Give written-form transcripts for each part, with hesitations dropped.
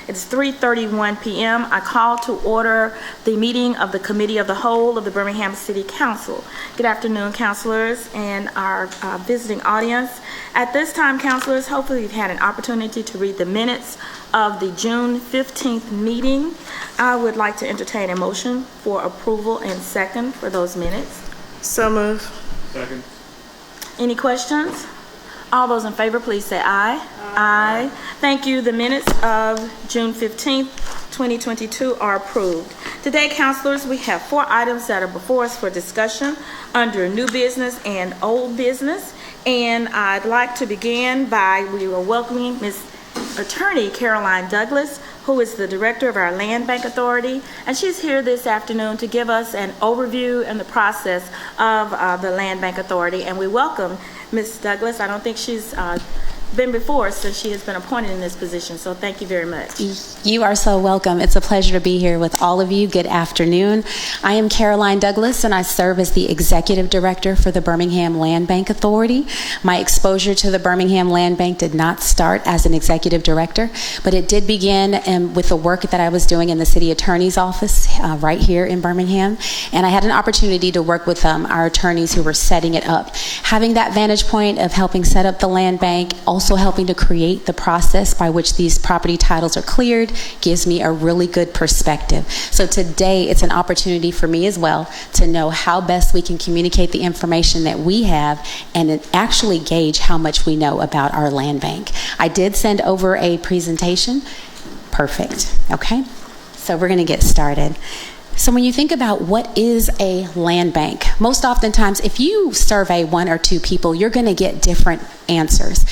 It's 3:31 p.m. I call to order the meeting of the Committee of the Whole of the Birmingham City Council. Good afternoon, councilors and our visiting audience. At this time, councilors, hopefully you've had an opportunity to read the minutes of the June 15th meeting. I would like to entertain a motion for approval and second for those minutes. So move. Second. Any questions? All those in favor, please say aye. Aye. Thank you. The minutes of June 15th, 2022 are approved. Today, councilors, we have 4 items that are before us for discussion under new business and old business. And I'd like to begin by we are welcoming Ms. Attorney Caroline Douglas, who is the director of our Land Bank Authority, and she's here this afternoon to give us an overview and the process of the Land Bank Authority. And we welcome Ms. Douglas. I don't think she's been before since she has been appointed in this position, so thank you very much. You are so welcome. It's a pleasure to be here with all of you. Good afternoon. I am Caroline Douglas, and I serve as the Executive Director for the Birmingham Land Bank Authority. My exposure to the Birmingham Land Bank did not start as an Executive Director, but it did begin with the work that I was doing in the City Attorney's Office right here in Birmingham, and I had an opportunity to work with our attorneys who were setting it up. Having that vantage point of helping set up the land bank, also helping to create the process by which these property titles are cleared, gives me a really good perspective. So today it's an opportunity for me as well to know how best we can communicate the information that we have and actually gauge how much we know about our land bank. I did send over a presentation. Perfect. Okay, so we're going to get started. So when you think about what is a land bank, most oftentimes if you survey 1 or 2 people, you're going to get different answers.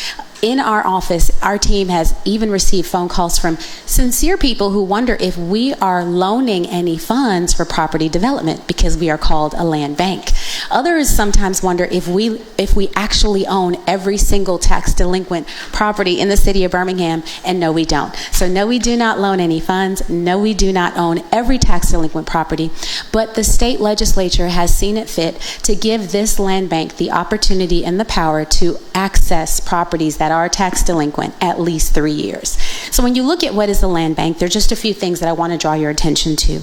In our office, our team has even received phone calls from sincere people who wonder if we are loaning any funds for property development because we are called a land bank. Others sometimes wonder if we actually own every single tax delinquent property in the city of Birmingham, and no, we don't. So no, we do not loan any funds. No, we do not own every tax delinquent property, but the state legislature has seen it fit to give this land bank the opportunity and the power to access properties that are tax delinquent at least 3 years. So when you look at what is a land bank, there are just a few things that I want to draw your attention to.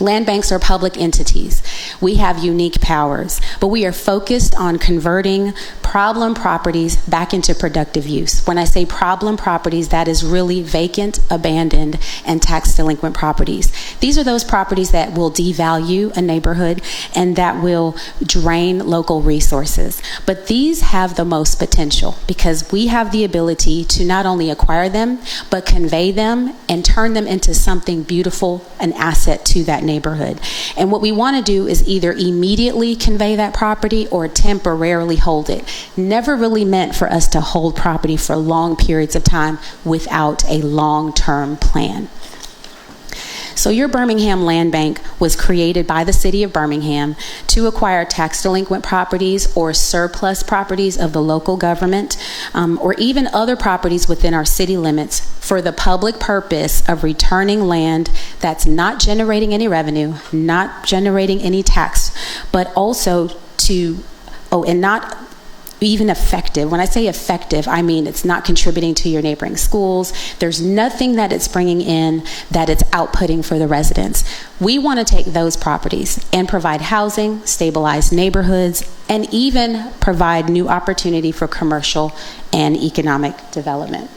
Land banks are public entities. We have unique powers, but we are focused on converting problem properties back into productive use. When I say problem properties, that is really vacant, abandoned, and tax delinquent properties. These are those properties that will devalue a neighborhood and that will drain local resources. But these have the most potential because we have the ability to not only acquire them, but convey them and turn them into something beautiful, an asset to that neighborhood. And what we want to do is either immediately convey that property or temporarily hold it. Never really meant for us to hold property for long periods of time without a long-term plan. So your Birmingham Land Bank was created by the City of Birmingham to acquire tax delinquent properties or surplus properties of the local government, or even other properties within our city limits for the public purpose of returning land that's not generating any revenue, not generating any tax, but also and not even effective. When I say effective, I mean it's not contributing to your neighboring schools. There's nothing that it's bringing in that it's outputting for the residents. We want to take those properties and provide housing, stabilize neighborhoods, and even provide new opportunity for commercial and economic development.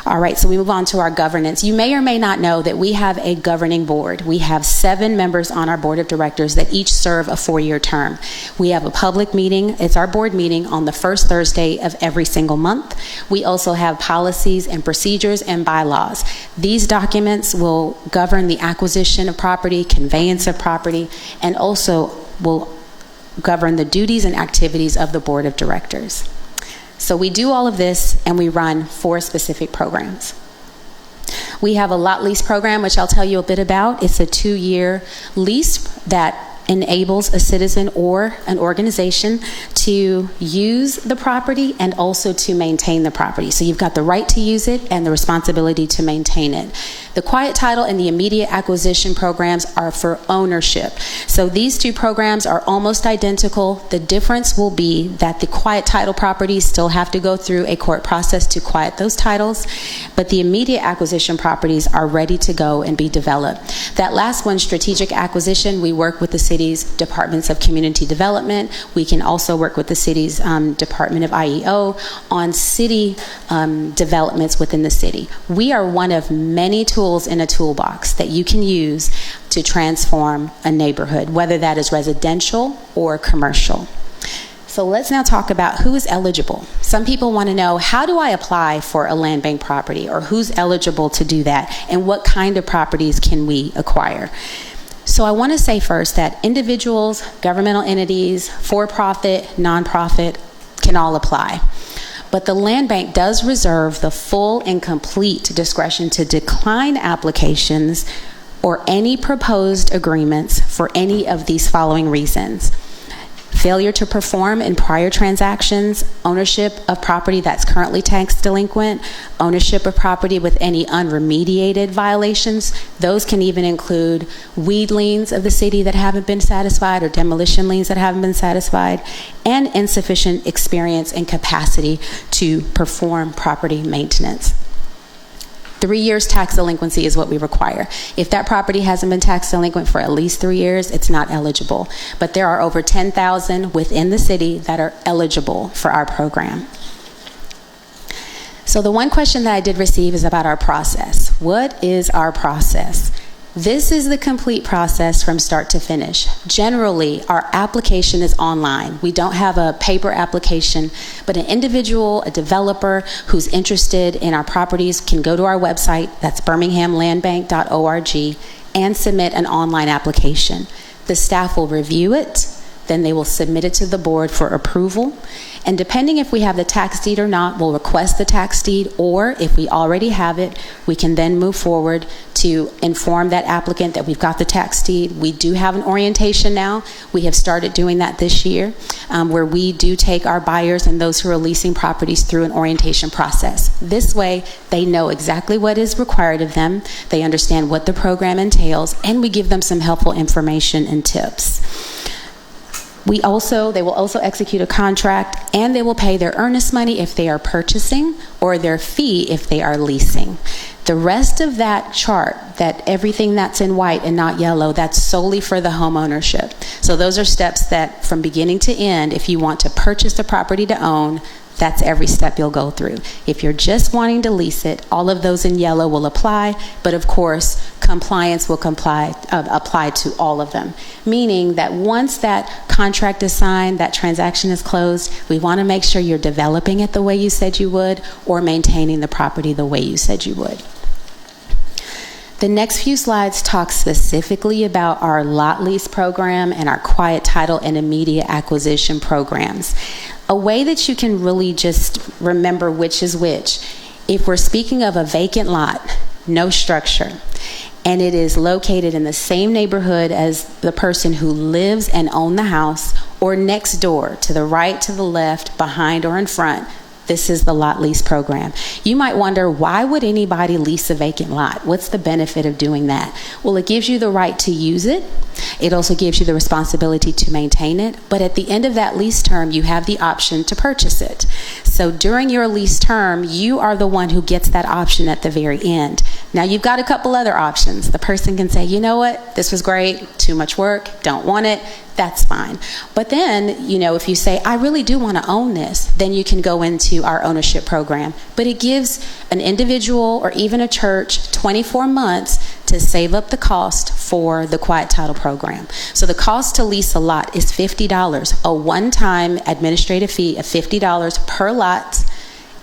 All right, so we move on to our governance. You may or may not know that we have a governing board. We have 7 members on our board of directors that each serve a 4-year term. We have a public meeting. It's our board meeting on the first Thursday of every single month. We also have policies and procedures and bylaws. These documents will govern the acquisition of property, conveyance of property, and also will govern the duties and activities of the board of directors. So we do all of this and we run 4 specific programs. We have a lot lease program, which I'll tell you a bit about. It's a 2-year lease that enables a citizen or an organization to use the property and also to maintain the property. So you've got the right to use it and the responsibility to maintain it. The quiet title and the immediate acquisition programs are for ownership. So these two programs are almost identical. The difference will be that the quiet title properties still have to go through a court process to quiet those titles, but the immediate acquisition properties are ready to go and be developed. That last one, strategic acquisition, we work with the city's departments of community development. We can also work with the city's Department of IEO on city developments within the city. We are one of many tools in a toolbox that you can use to transform a neighborhood, whether that is residential or commercial. So let's now talk about who is eligible. Some people want to know, how do I apply for a land bank property, or who's eligible to do that, and what kind of properties can we acquire? So I want to say first that individuals, governmental entities, for-profit, nonprofit can all apply. But the land bank does reserve the full and complete discretion to decline applications or any proposed agreements for any of these following reasons: failure to perform in prior transactions, ownership of property that's currently tax delinquent, ownership of property with any unremediated violations. Those can even include weed liens of the city that haven't been satisfied or demolition liens that haven't been satisfied, and insufficient experience and capacity to perform property maintenance. 3 years tax delinquency is what we require. If that property hasn't been tax delinquent for at least 3 years, it's not eligible. But there are over 10,000 within the city that are eligible for our program. So the one question that I did receive is about our process. What is our process? This is the complete process from start to finish. Generally, our application is online. We don't have a paper application, but an individual, a developer who's interested in our properties can go to our website, that's birminghamlandbank.org, and submit an online application. The staff will review it, then they will submit it to the board for approval. And depending if we have the tax deed or not, we'll request the tax deed, or if we already have it, we can then move forward to inform that applicant that we've got the tax deed. We do have an orientation now. We have started doing that this year, where we do take our buyers and those who are leasing properties through an orientation process. This way, they know exactly what is required of them, they understand what the program entails, and we give them some helpful information and tips. They will also execute a contract, and they will pay their earnest money if they are purchasing, or their fee if they are leasing. The rest of that chart, that everything that's in white and not yellow, that's solely for the home ownership. So those are steps that from beginning to end, if you want to purchase the property to own, that's every step you'll go through. If you're just wanting to lease it, all of those in yellow will apply, but of course, compliance will apply to all of them. Meaning that once that contract is signed, that transaction is closed, we want to make sure you're developing it the way you said you would, or maintaining the property the way you said you would. The next few slides talk specifically about our lot lease program and our quiet title and immediate acquisition programs. A way that you can really just remember which is which: if we're speaking of a vacant lot, no structure, and it is located in the same neighborhood as the person who lives and owns the house, or next door, to the right, to the left, behind, or in front, this is the lot lease program. You might wonder, why would anybody lease a vacant lot? What's the benefit of doing that? Well, it gives you the right to use it. It also gives you the responsibility to maintain it. But at the end of that lease term, you have the option to purchase it. So during your lease term, you are the one who gets that option at the very end. Now, you've got a couple other options. The person can say, you know what, this was great, too much work, don't want it. That's fine. But then, if you say, I really do want to own this, then you can go into our ownership program. But it gives an individual or even a church 24 months to save up the cost for the quiet title program. So the cost to lease a lot is $50, a one-time administrative fee of $50 per lot,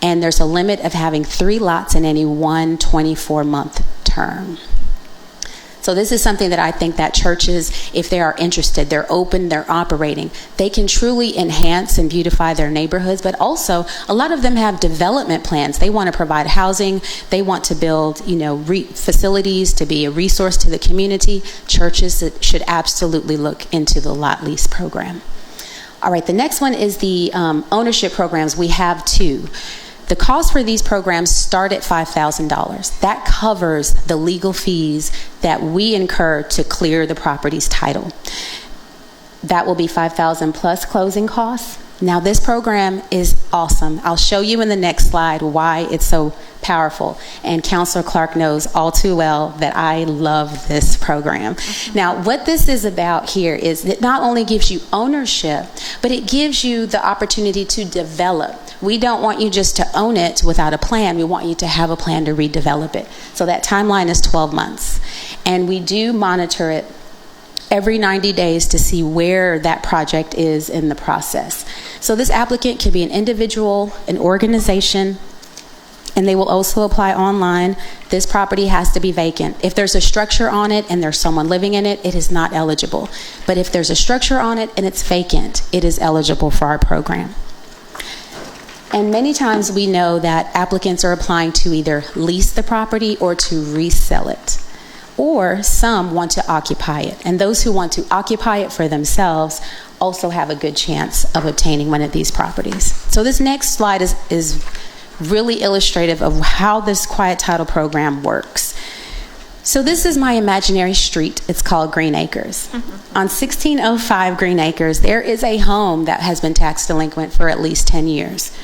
and there's a limit of having 3 lots in any one 24-month term. So this is something that I think that churches, if they are interested, they're open, they're operating, they can truly enhance and beautify their neighborhoods. But also, a lot of them have development plans. They want to provide housing. They want to build, facilities to be a resource to the community. Churches should absolutely look into the lot lease program. All right, the next one is the ownership programs. We have 2. The cost for these programs start at $5,000. That covers the legal fees that we incur to clear the property's title. That will be $5,000 plus closing costs. Now, this program is awesome. I'll show you in the next slide why it's so powerful. And Counselor Clark knows all too well that I love this program. Now, what this is about here is it not only gives you ownership, but it gives you the opportunity to develop. We don't want you just to own it without a plan. We want you to have a plan to redevelop it. So that timeline is 12 months. And we do monitor it every 90 days to see where that project is in the process. So this applicant can be an individual, an organization, and they will also apply online. This property has to be vacant. If there's a structure on it and there's someone living in it, it is not eligible. But if there's a structure on it and it's vacant, it is eligible for our program. And many times we know that applicants are applying to either lease the property or to resell it. Or some want to occupy it. And those who want to occupy it for themselves also have a good chance of obtaining one of these properties. So this next slide is really illustrative of how this quiet title program works. So this is my imaginary street. It's called Green Acres. On 1605 Green Acres, there is a home that has been tax delinquent for at least 10 years.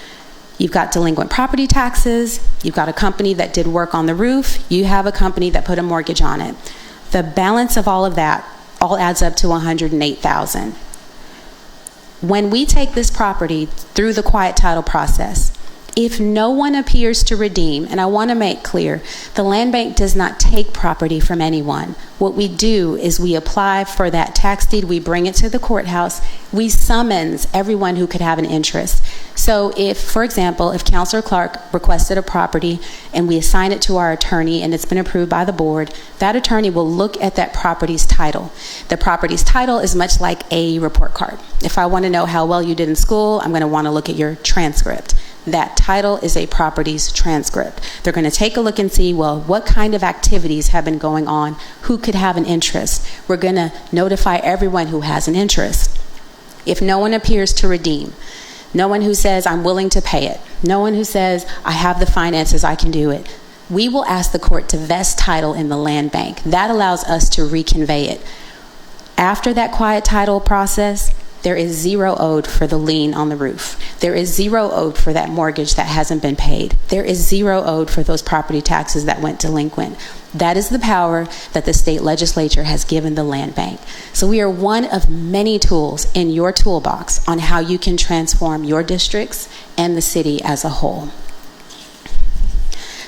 You've got delinquent property taxes, you've got a company that did work on the roof, you have a company that put a mortgage on it. The balance of all of that all adds up to $108,000. When we take this property through the quiet title process, if no one appears to redeem, and I want to make clear, the land bank does not take property from anyone. What we do is we apply for that tax deed, we bring it to the courthouse, we summons everyone who could have an interest. So if, for example, if Counselor Clark requested a property and we assign it to our attorney and it's been approved by the board, that attorney will look at that property's title. The property's title is much like a report card. If I want to know how well you did in school, I'm going to want to look at your transcript. That title is a property's transcript. They're going to take a look and see, well, what kind of activities have been going on? Who could have an interest? We're going to notify everyone who has an interest. If no one appears to redeem, no one who says, I'm willing to pay it, no one who says, I have the finances, I can do it, we will ask the court to vest title in the land bank. That allows us to reconvey it. After that quiet title process, there is zero owed for the lien on the roof. There is zero owed for that mortgage that hasn't been paid. There is zero owed for those property taxes that went delinquent. That is the power that the state legislature has given the land bank. So we are one of many tools in your toolbox on how you can transform your districts and the city as a whole.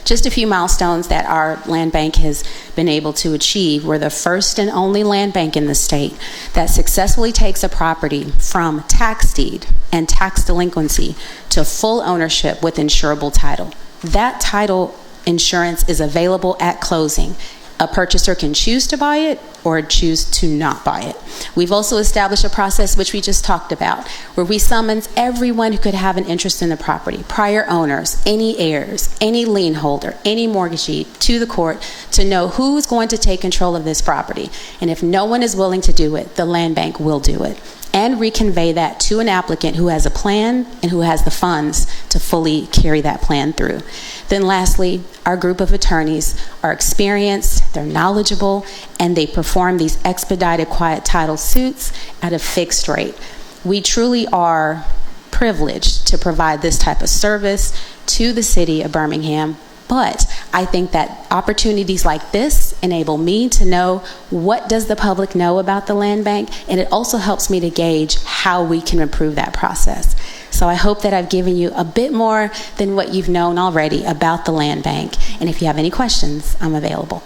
Just a few milestones that our land bank has been able to achieve. We're the first and only land bank in the state that successfully takes a property from tax deed and tax delinquency to full ownership with insurable title. That title insurance is available at closing. A purchaser can choose to buy it or choose to not buy it. We've also established a process which we just talked about, where we summons everyone who could have an interest in the property, prior owners, any heirs, any lien holder, any mortgagee, to the court to know who's going to take control of this property. And if no one is willing to do it, the land bank will do it. And reconvey that to an applicant who has a plan and who has the funds to fully carry that plan through. Then lastly, our group of attorneys are experienced, they're knowledgeable, and they perform these expedited quiet title suits at a fixed rate. We truly are privileged to provide this type of service to the city of Birmingham. But I think that opportunities like this enable me to know what does the public know about the land bank, and it also helps me to gauge how we can improve that process. So I hope that I've given you a bit more than what you've known already about the land bank. And if you have any questions, I'm available.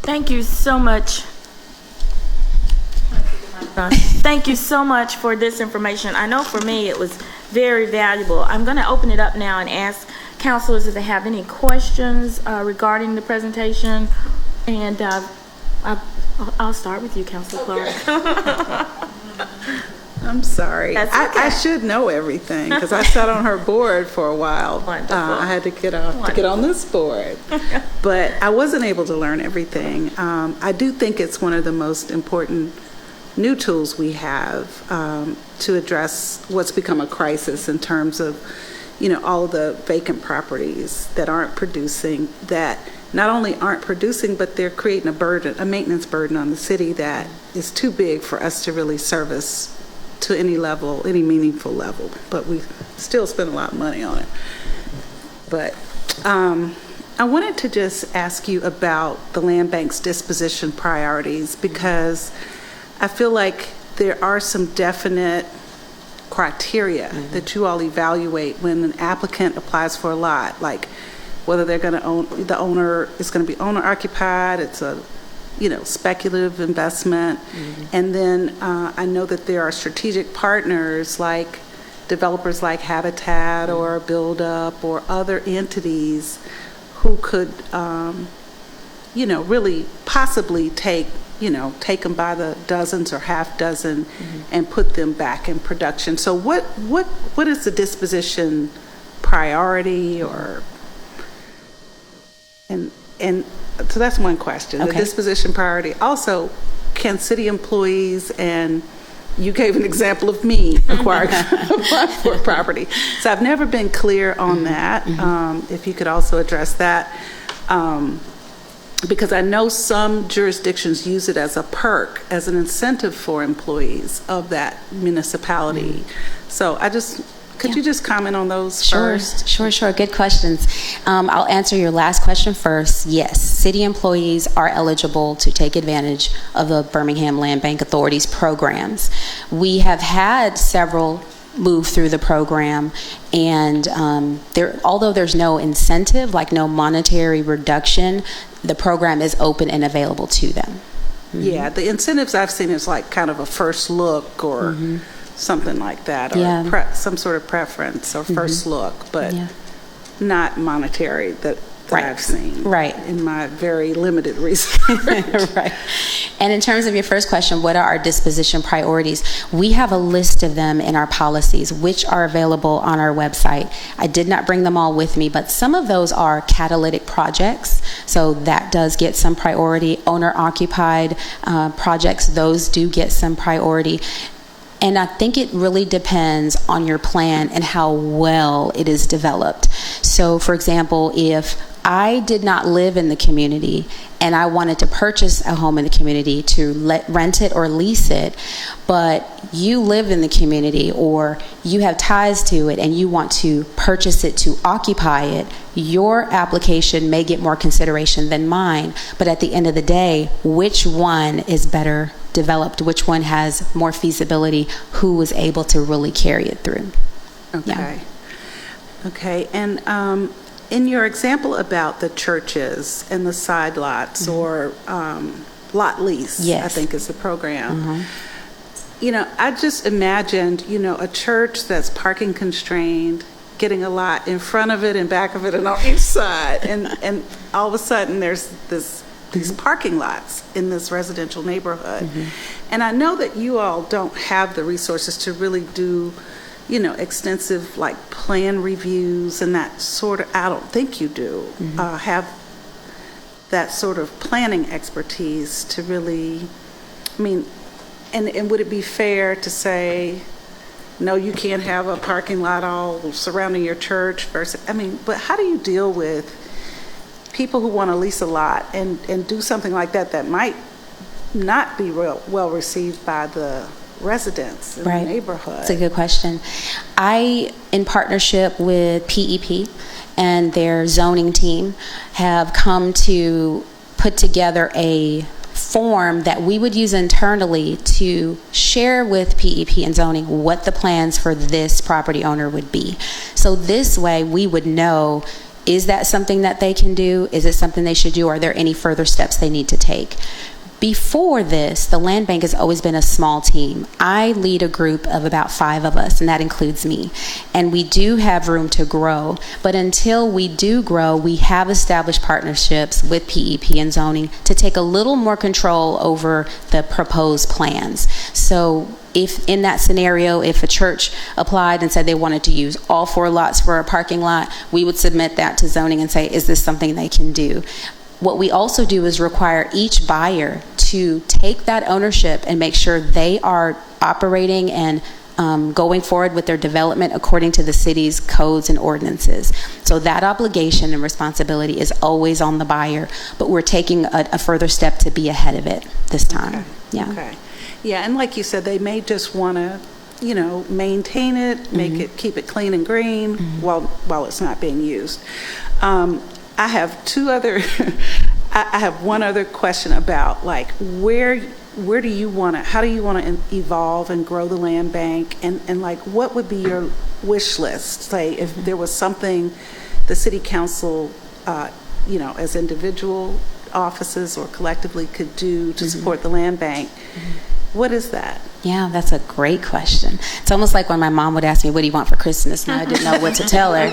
Thank you so much. Thank you so much for this information. I know for me it was very valuable. I'm going to open it up now and ask counselors if they have any questions regarding the presentation. And I'll start with you, Counselor Clark. I'm sorry. That's okay. I should know everything because I sat on her board for a while. Wonderful. I had to get on this board, but I wasn't able to learn everything. I do think it's one of the most important new tools we have to address what's become a crisis in terms of all of the vacant properties that aren't producing, that not only aren't producing, but they're creating a maintenance burden on the city that is too big for us to really service to any level, any meaningful level. But we still spend a lot of money on it. But I wanted to just ask you about the land bank's disposition priorities, because I feel like there are some definite criteria that you all evaluate when an applicant applies for a lot, like whether they're going to own, the owner is going to be owner occupied, it's a speculative investment. And then I know that there are strategic partners like developers like Habitat or Build Up or other entities who could really possibly take them by the dozens or half dozen and put them back in production. So what is the disposition priority, or and so that's one question. Okay. The disposition priority. Also, can city employees, and you gave an example of me acquiring for property. So I've never been clear on that. If you could also address that. Because I know some jurisdictions use it as a perk, as an incentive for employees of that municipality. So could you just comment on those first? Sure. Good questions. I'll answer your last question first. Yes, city employees are eligible to take advantage of the Birmingham Land Bank Authority's programs. We have had several move through the program, and although there's no incentive, like no monetary reduction, the program is open and available to them. Yeah, the incentives I've seen is like kind of a first look or something like that, or some sort of preference or first look, but not monetary that I've seen in my very limited research. Right. And in terms of your first question, what are our disposition priorities? We have a list of them in our policies, which are available on our website. I did not bring them all with me, but some of those are catalytic projects, so that does get some priority. Owner-occupied projects, those do get some priority. And I think it really depends on your plan and how well it is developed. So, for example, if I did not live in the community and I wanted to purchase a home in the community to rent it or lease it, but you live in the community or you have ties to it and you want to purchase it to occupy it, your application may get more consideration than mine. But at the end of the day, which one is better developed, which one has more feasibility, who was able to really carry it through? Okay. And in your example about the churches and the side lots or lot lease, I think is the program. I just imagined, you a church that's parking constrained, getting a lot in front of it and back of it and on each side. And all of a sudden there's these parking lots in this residential neighborhood. And I know that you all don't have the resources to really do, extensive like plan reviews and that sort of, I don't think you do, have that sort of planning expertise to really, and would it be fair to say, no, you can't have a parking lot all surrounding your church versus, but how do you deal with people who want to lease a lot and do something like that might not be well received by the residents in the neighborhood? That's a good question. I, in partnership with PEP and their zoning team, have come to put together a form that we would use internally to share with PEP and zoning what the plans for this property owner would be. So this way we would know, is that something that they can do? Is it something they should do? Are there any further steps they need to take? Before this, the land bank has always been a small team. I lead a group of about 5 of us, and that includes me. And we do have room to grow. But until we do grow, we have established partnerships with PEP and zoning to take a little more control over the proposed plans. So if in that scenario, if a church applied and said they wanted to use all 4 lots for a parking lot, we would submit that to zoning and say, is this something they can do? What we also do is require each buyer to take that ownership and make sure they are operating and going forward with their development according to the city's codes and ordinances. So that obligation and responsibility is always on the buyer, but we're taking a further step to be ahead of it this time. Okay. Yeah. Okay. Yeah, and like you said, they may just want to, maintain it, make it, keep it clean and green while it's not being used. I have two other, I have one other question about like where do you want to, how do you want to evolve and grow the land bank, and like what would be your wish list? Say if there was something the city council, as individual offices or collectively could do to support the land bank. What is that? Yeah, that's a great question. It's almost like when my mom would ask me, what do you want for Christmas? And I didn't know what to tell her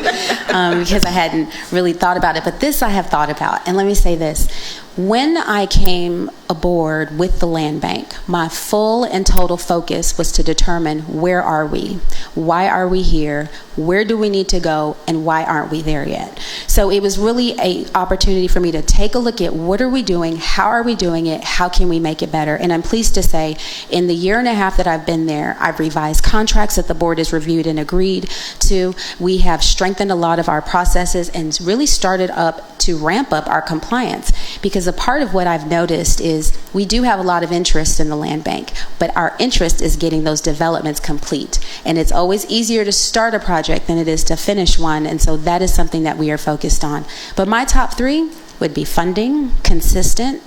because I hadn't really thought about it. But this I have thought about. And let me say this. When I came aboard with the land bank, my full and total focus was to determine where are we? Why are we here? Where do we need to go? And why aren't we there yet? So it was really an opportunity for me to take a look at what are we doing? How are we doing it? How can we make it better? And I'm pleased to say in the year and a half that I've been there, I've revised contracts that the board has reviewed and agreed to. We have strengthened a lot of our processes and really started up to ramp up our compliance, because a part of what I've noticed is we do have a lot of interest in the land bank, but our interest is getting those developments complete. And it's always easier to start a project than it is to finish one. And so that is something that we are focused on. But my top three would be funding, consistent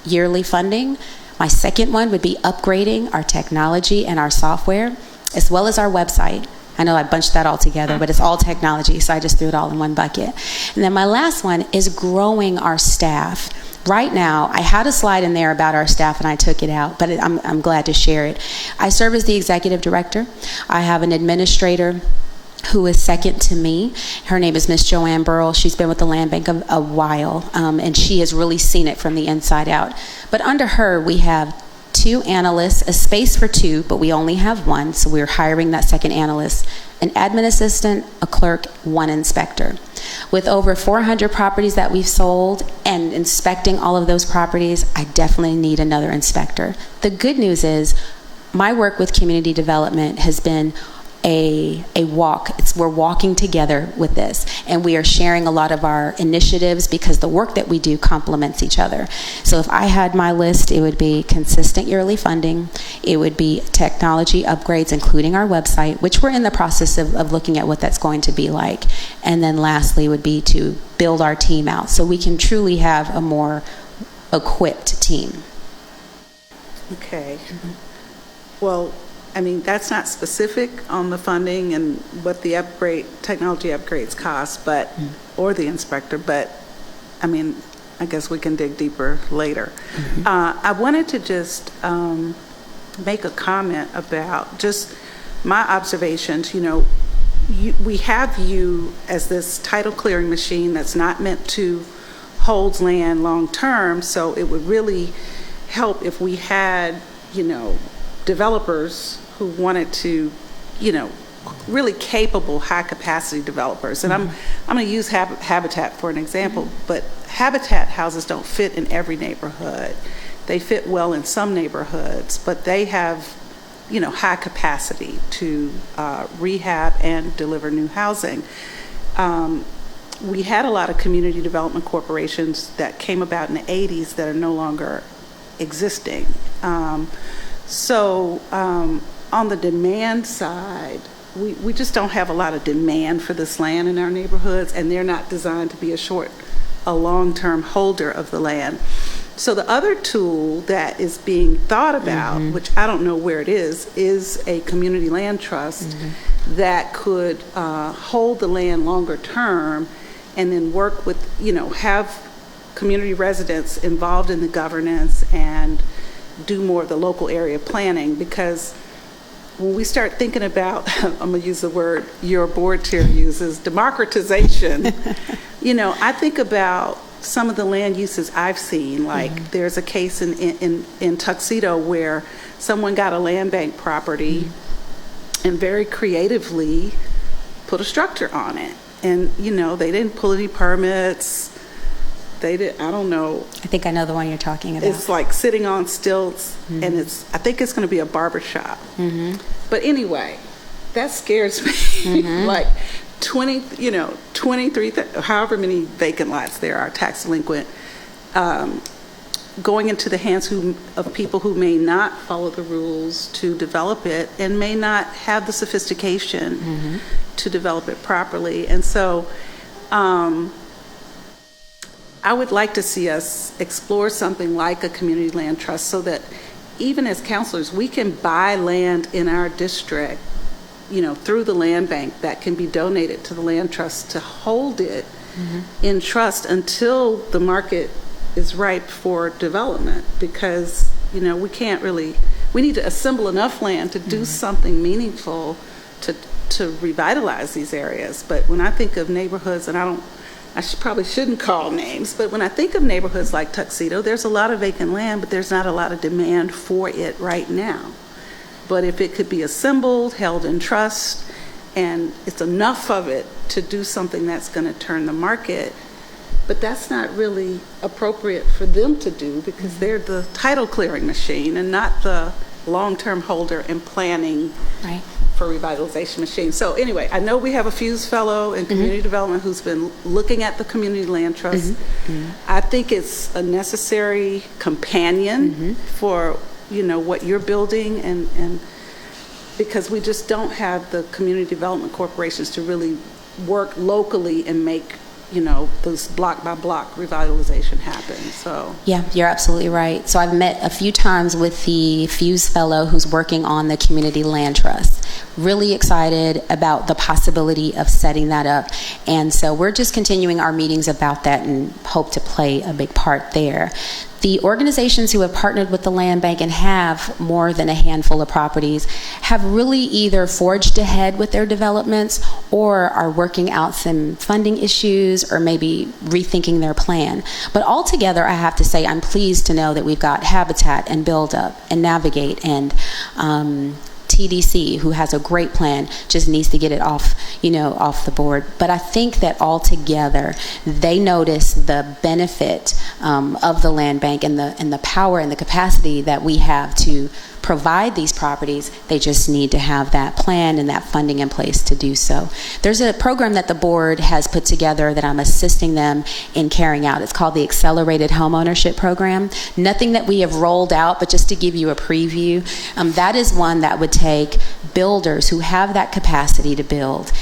yearly funding. My second one would be upgrading our technology and our software, as well as our website. I know I bunched that all together, but it's all technology, so I just threw it all in one bucket. And then my last one is growing our staff. Right now, I had a slide in there about our staff, and I took it out, but I'm glad to share it. I serve as the executive director. I have an administrator who is second to me. Her name is Miss Joanne Burrell. She's been with the Land Bank a while, and she has really seen it from the inside out. But under her, we have 2 analysts, a space for 2, but we only have 1, so we're hiring that second analyst, an admin assistant, a clerk, 1 inspector. With over 400 properties that we've sold and inspecting all of those properties, I definitely need another inspector. The good news is my work with community development has been a walk. We're walking together with this, and we are sharing a lot of our initiatives because the work that we do complements each other. So if I had my list, it would be consistent yearly funding, it would be technology upgrades, including our website, which we're in the process of looking at what that's going to be like, and then lastly would be to build our team out so we can truly have a more equipped team. Okay. Well, I mean, that's not specific on the funding and what the technology upgrades cost, but, or the inspector, but, I mean, I guess we can dig deeper later. I wanted to just make a comment about just my observations. We have you as this title clearing machine that's not meant to hold land long term, so it would really help if we had, developers who wanted to, really capable, high-capacity developers. And I'm going to use Habitat for an example, but Habitat houses don't fit in every neighborhood. They fit well in some neighborhoods, but they have, high capacity to rehab and deliver new housing. We had a lot of community development corporations that came about in the 80s that are no longer existing. So on the demand side, we just don't have a lot of demand for this land in our neighborhoods, and they're not designed to be a long-term holder of the land. So the other tool that is being thought about, which I don't know where it is a community land trust that could hold the land longer term and then work with, have community residents involved in the governance and do more of the local area planning. Because when we start thinking about, I'm going to use the word your board chair uses, democratization, I think about some of the land uses I've seen. Like there's a case in Tuxedo where someone got a land bank property and very creatively put a structure on it. And, they didn't pull any permits. I don't know. I think I know the one you're talking about. It's like sitting on stilts, and I think it's going to be a barber shop. But anyway, that scares me. Like 23, however many vacant lots there are, tax delinquent, going into the hands of people who may not follow the rules to develop it and may not have the sophistication to develop it properly. And so I would like to see us explore something like a community land trust so that even as counselors, we can buy land in our district, through the land bank that can be donated to the land trust to hold it in trust until the market is ripe for development, because we need to assemble enough land to do something meaningful to revitalize these areas. But when I think of neighborhoods, and I probably shouldn't call names, but when I think of neighborhoods like Tuxedo, there's a lot of vacant land, but there's not a lot of demand for it right now. But if it could be assembled, held in trust, and it's enough of it to do something that's going to turn the market, but that's not really appropriate for them to do because they're the title clearing machine and not the long-term holder and planning for revitalization machine. So anyway, I know we have a Fuse Fellow in Community Development who's been looking at the Community Land Trust. I think it's a necessary companion for what you're building, and because we just don't have the community development corporations to really work locally and make those block by block revitalization happen. So yeah, you're absolutely right. So I've met a few times with the Fuse Fellow who's working on the Community Land Trust. Really excited about the possibility of setting that up. And so we're just continuing our meetings about that and hope to play a big part there. The organizations who have partnered with the land bank and have more than a handful of properties have really either forged ahead with their developments or are working out some funding issues or maybe rethinking their plan. But altogether, I have to say I'm pleased to know that we've got Habitat and Build Up and Navigate and TDC, who has a great plan, just needs to get it off the board. But I think that altogether, they notice the benefit of the land bank and the power and the capacity that we have to provide these properties. They just need to have that plan and that funding in place to do so. There's a program that the board has put together that I'm assisting them in carrying out. It's called the Accelerated Homeownership Program. Nothing that we have rolled out, but just to give you a preview, that is one that would take builders who have that capacity to build,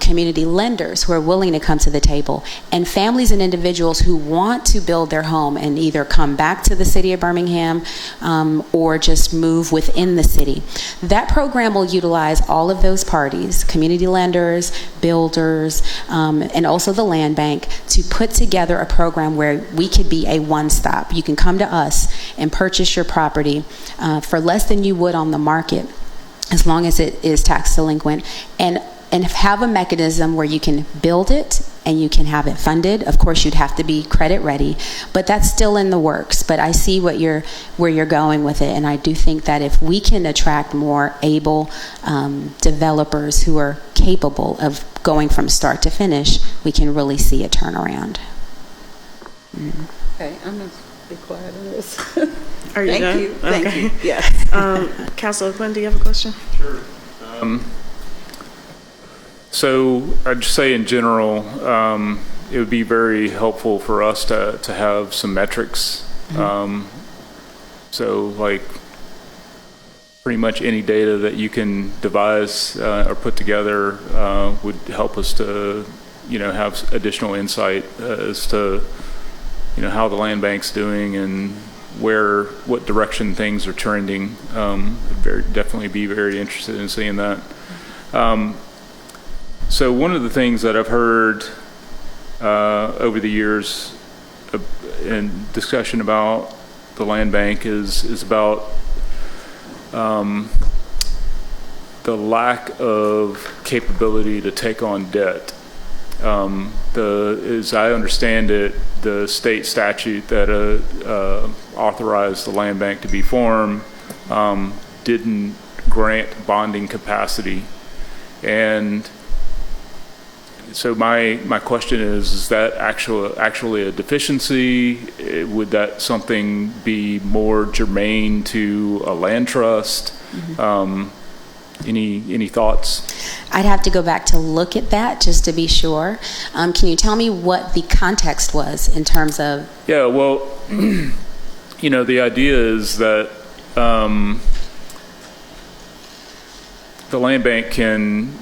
community lenders who are willing to come to the table, and families and individuals who want to build their home and either come back to the city of Birmingham or just move within the city. That program will utilize all of those parties, community lenders, builders, and also the land bank, to put together a program where we could be a one-stop. You can come to us and purchase your property for less than you would on the market, as long as it is tax delinquent, and have a mechanism where you can build it and you can have it funded. Of course, you'd have to be credit ready, but that's still in the works. But I see where you're going with it, and I do think that if we can attract more able developers who are capable of going from start to finish, we can really see a turnaround. Okay, I'm going to be quiet on this. Are you done? Thank you. Yes. Councilor Quinn, do you have a question? Sure. So I'd just say in general, it would be very helpful for us to have some metrics. So like pretty much any data that you can devise or put together would help us to, have additional insight as to, how the land bank's doing and what direction things are trending. I'd definitely be very interested in seeing that. So one of the things that I've heard over the years in discussion about the land bank is about the lack of capability to take on debt. As I understand it, the state statute that authorized the land bank to be formed didn't grant bonding capacity. And So my question is that actually a deficiency? Would that something be more germane to a land trust? Any thoughts? I'd have to go back to look at that just to be sure. Can you tell me what the context was in terms of? Yeah, well, the idea is that the land bank can,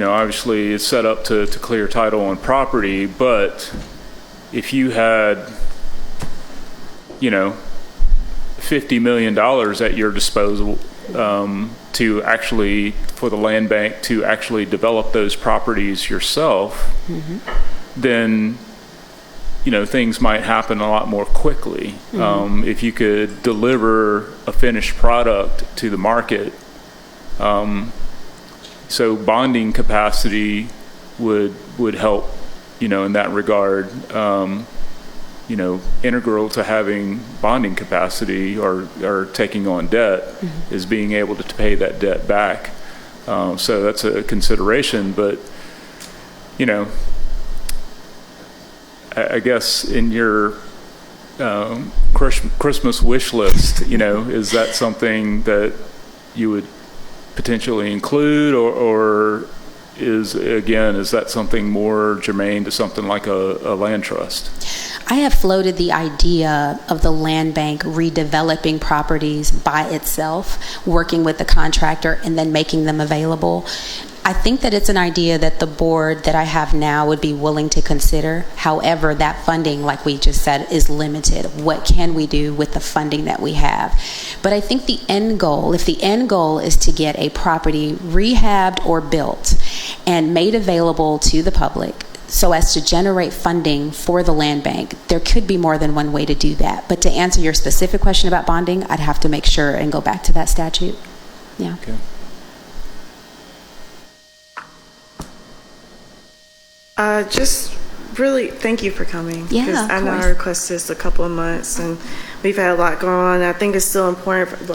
obviously is set up to clear title on property, but if you had, $50 million at your disposal for the land bank to actually develop those properties yourself, then, things might happen a lot more quickly. If you could deliver a finished product to the market, so bonding capacity would help, in that regard. Integral to having bonding capacity or taking on debt is being able to pay that debt back. So that's a consideration, but, I guess in your Christmas wish list, is that something that you would potentially include, or is that something more germane to something like a land trust? I have floated the idea of the land bank redeveloping properties by itself, working with the contractor and then making them available. I think that it's an idea that the board that I have now would be willing to consider. However, that funding, like we just said, is limited. What can we do with the funding that we have? But I think the end goal, if the end goal is to get a property rehabbed or built and made available to the public so as to generate funding for the land bank, there could be more than one way to do that. But to answer your specific question about bonding, I'd have to make sure and go back to that statute. Yeah. Okay. Just really thank you for coming. Yeah, because I know I requested this a couple of months, and we've had a lot going on. I think it's still important.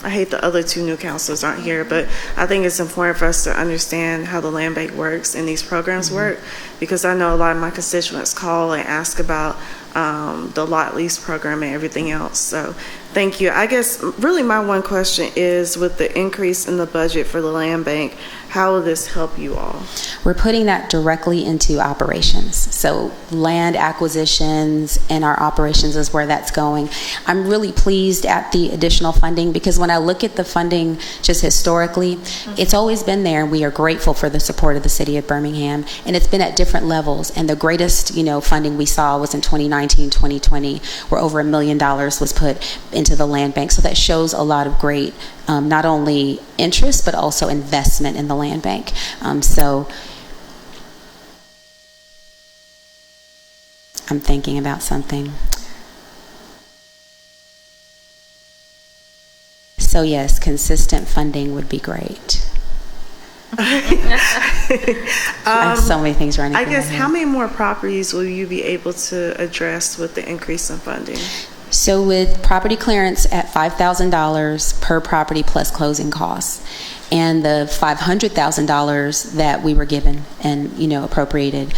I hate the other two new counselors aren't here, but I think it's important for us to understand how the land bank works and these programs work, because I know a lot of my constituents call and ask about the lot lease program and everything else. So thank you. I guess really my one question is, with the increase in the budget for the land bank, how will this help you all? We're putting that directly into operations. So land acquisitions and our operations is where that's going. I'm really pleased at the additional funding, because when I look at the funding just historically, it's always been there. We are grateful for the support of the city of Birmingham, and it's been at different levels. And the greatest, funding we saw was in 2019, 2020, where over $1 million was put into the land bank. So that shows a lot of great not only interest, but also investment in the land bank. So I'm thinking about something. So yes, consistent funding would be great. I have so many things running. I guess how many more properties will you be able to address with the increase in funding? So with property clearance at $5,000 per property plus closing costs, and the $500,000 that we were given and appropriated,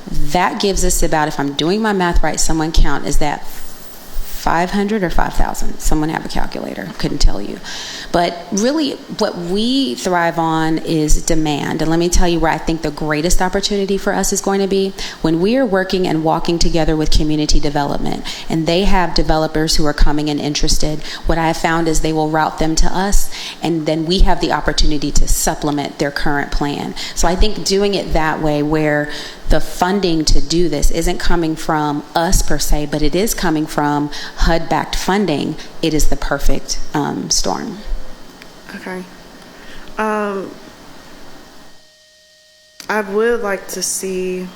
that gives us about, if I'm doing my math right, someone count, is that 500 or 5,000? Someone have a calculator, couldn't tell you. But really what we thrive on is demand. And let me tell you where I think the greatest opportunity for us is going to be when we are working and walking together with community development, and they have developers who are coming and interested. What I have found is they will route them to us, and then we have the opportunity to supplement their current plan. So I think doing it that way, where the funding to do this isn't coming from us per se, but it is coming from HUD-backed funding, it is the perfect storm. Okay. I would like to see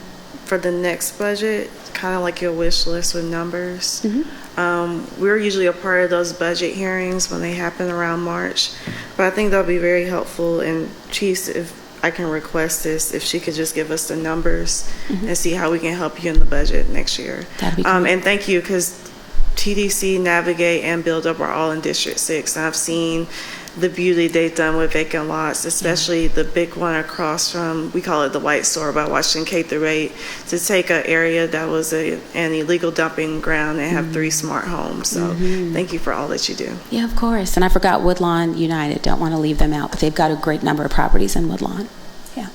for the next budget, kind of like your wish list with numbers. We're usually a part of those budget hearings when they happen around March, but I think that'll be very helpful. And Chiefs, if I can request this, if she could just give us the numbers and see how we can help you in the budget next year. That'd be great. And thank you, because TDC, Navigate, and Build Up are all in District 6. And I've seen the beauty they've done with vacant lots, especially the big one across from, we call it the White Store by Washington K through 8, to take an area that was an illegal dumping ground and have 3 smart homes. So thank you for all that you do. Yeah, of course. And I forgot Woodlawn United. Don't want to leave them out, but they've got a great number of properties in Woodlawn. Yeah.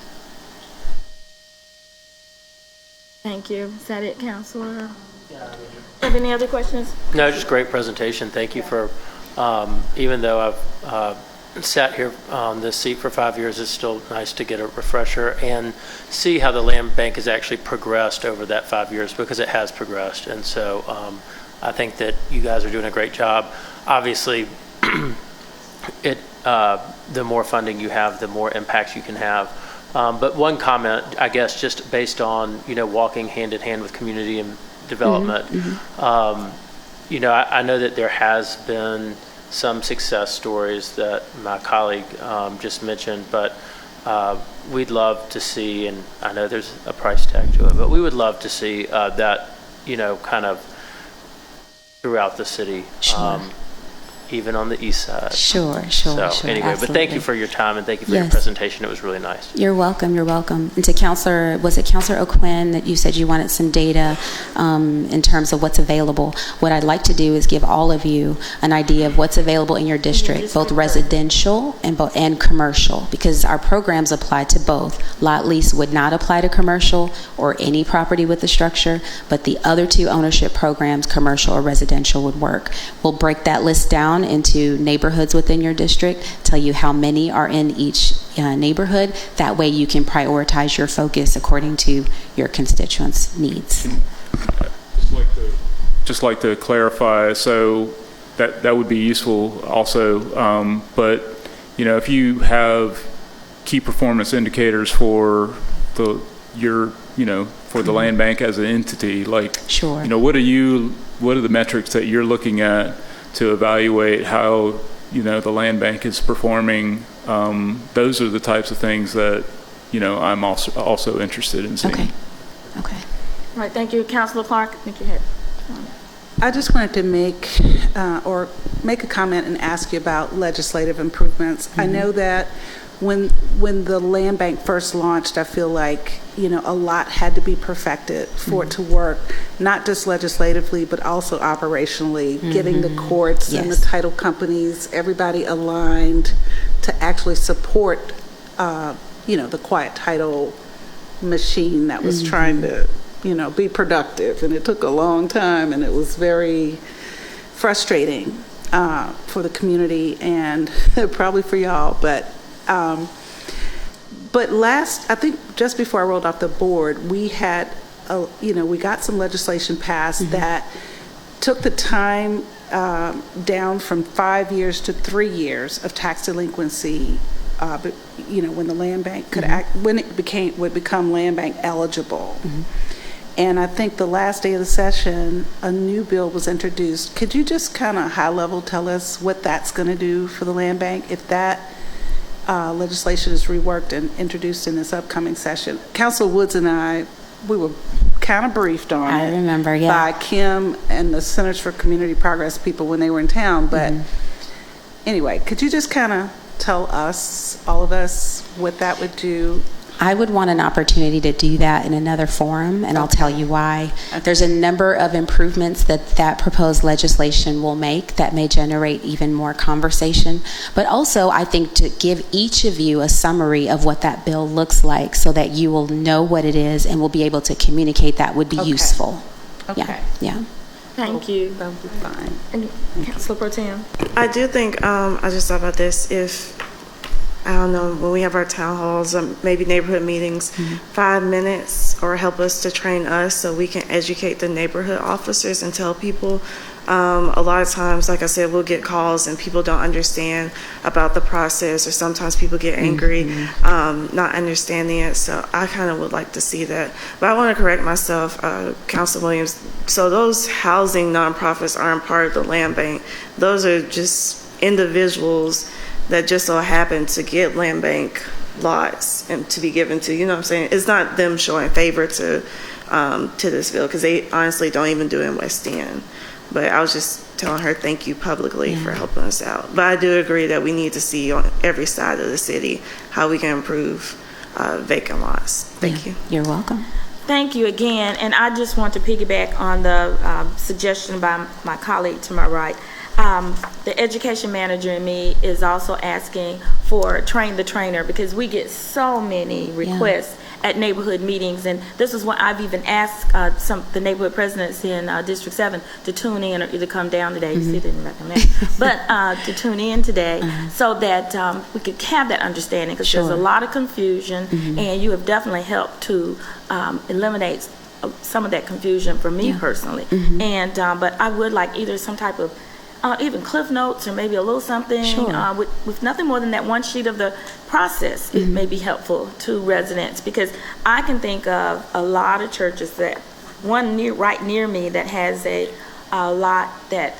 Thank you. Is that it, Counselor? Have any other questions? No, just great presentation. Thank you for, even though I've sat here on this seat for 5 years, it's still nice to get a refresher and see how the land bank has actually progressed over that 5 years, because it has progressed. And so I think that you guys are doing a great job. Obviously, the more funding you have, the more impacts you can have. But one comment, I guess, just based on, walking hand in hand with community and development, I know that there has been some success stories that my colleague just mentioned, but we'd love to see, and I know there's a price tag to it, but we would love to see that, kind of throughout the city. Sure. Even on the east side. Sure. So anyway, absolutely. But thank you for your time and thank you for your Yes. presentation. It was really nice. You're welcome. And to Counselor, was it Counselor O'Quinn that you said you wanted some data in terms of what's available? What I'd like to do is give all of you an idea of what's available in your district, both residential and commercial, because our programs apply to both. Lot lease would not apply to commercial or any property with a structure, but the other 2 ownership programs, commercial or residential, would work. We'll break that list down into neighborhoods within your district, tell you how many are in each neighborhood. That way you can prioritize your focus according to your constituents' needs. Just like to clarify, so that would be useful also, but if you have key performance indicators for the land bank as an entity, like Sure. what are the metrics that you're looking at to evaluate how the land bank is performing? Those are the types of things that I'm also interested in seeing. Okay. All right, thank you. Councilor Clark, I think you had. I just wanted to make a comment and ask you about legislative improvements. I know that when the land bank first launched, I feel like a lot had to be perfected for it to work, not just legislatively but also operationally, getting the courts and the title companies, everybody aligned to actually support the quiet title machine that was trying to be productive. And it took a long time, and it was very frustrating for the community and probably for y'all, but I think just before I rolled off the board, we had, we got some legislation passed that took the time down from 5 years to 3 years of tax delinquency, but when the land bank could would become land bank eligible. And I think the last day of the session, a new bill was introduced. Could you just kind of high level tell us what that's going to do for the land bank if that legislation is reworked and introduced in this upcoming session? Council Woods and we were kind of briefed on it. I remember, by Kim and the Centers for Community Progress people when they were in town. But anyway, could you just kind of tell us, all of us, what that would do? I would want an opportunity to do that in another forum, and I'll tell you why. There's a number of improvements that proposed legislation will make that may generate even more conversation. But also, I think to give each of you a summary of what that bill looks like so that you will know what it is and will be able to communicate that would be useful. Okay. Yeah. Thank you. That would be fine. And Councilor Pro Tem. I do think, I just thought about this, if, I don't know, when we have our town halls, maybe neighborhood meetings, 5 minutes, or help us to train us so we can educate the neighborhood officers and tell people. A lot of times, like I said, we'll get calls and people don't understand about the process, or sometimes people get angry, not understanding it. So I kind of would like to see that. But I want to correct myself, Council Williams. So those housing nonprofits aren't part of the land bank. Those are just individuals that just so happen to get land bank lots and to be given to, what I'm saying? It's not them showing favor to this bill, because they honestly don't even do it in West End. But I was just telling her thank you publicly for helping us out. But I do agree that we need to see on every side of the city how we can improve vacant lots. Thank you. You're welcome. Thank you again, and I just want to piggyback on the suggestion by my colleague to my right. The education manager in me is also asking for train the trainer, because we get so many requests at neighborhood meetings, and this is what I've even asked the neighborhood presidents in District 7 to tune in, or either come down today. You see, didn't recommend, but to tune in today so that we could have that understanding, because there's a lot of confusion, and you have definitely helped to eliminate some of that confusion for me personally. And but I would like either some type of even Cliff Notes or maybe a little something with nothing more than that one sheet of the process. It may be helpful to residents, because I can think of a lot of churches, that one right near me that has a lot that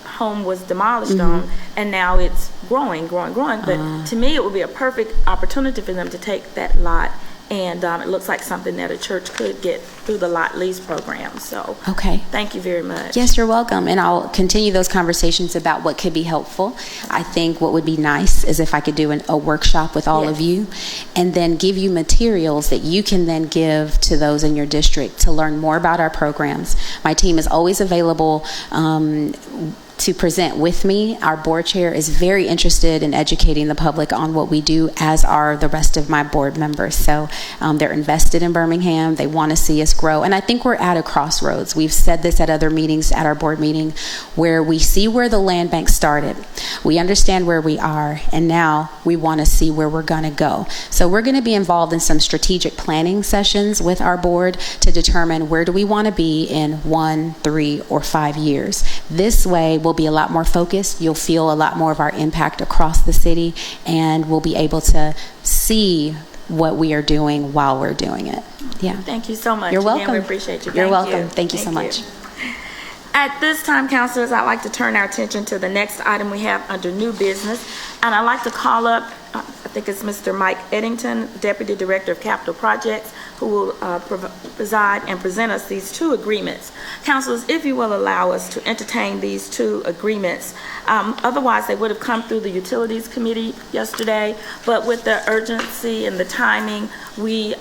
home was demolished on, and now it's growing. But to me, it would be a perfect opportunity for them to take that lot, and it looks like something that a church could get through the lot lease program. So thank you very much. Yes, you're welcome. And I'll continue those conversations about what could be helpful. I think what would be nice is if I could do a workshop with all of you, and then give you materials that you can then give to those in your district to learn more about our programs. My team is always available to present with me. Our board chair is very interested in educating the public on what we do, as are the rest of my board members. So they're invested in Birmingham. They want to see us grow. And I think we're at a crossroads. We've said this at other meetings, at our board meeting, where we see where the land bank started. We understand where we are, and now we want to see where we're going to go. So we're going to be involved in some strategic planning sessions with our board to determine where do we want to be in 1, 3, or 5 years. This way, we'll be a lot more focused. You'll feel a lot more of our impact across the city, and we'll be able to see what we are doing while we're doing it. Yeah. Thank you so much. You're welcome. Again, we appreciate you. You're welcome. Thank you so much. At this time, councilors, I'd like to turn our attention to the next item we have under new business, and I'd like to call up, I think it's Mr. Mike Eddington, Deputy Director of Capital Projects, who will preside and present us these two agreements. Councilors, if you will allow us to entertain these two agreements. Otherwise, they would have come through the Utilities Committee yesterday, but with the urgency and the timing, we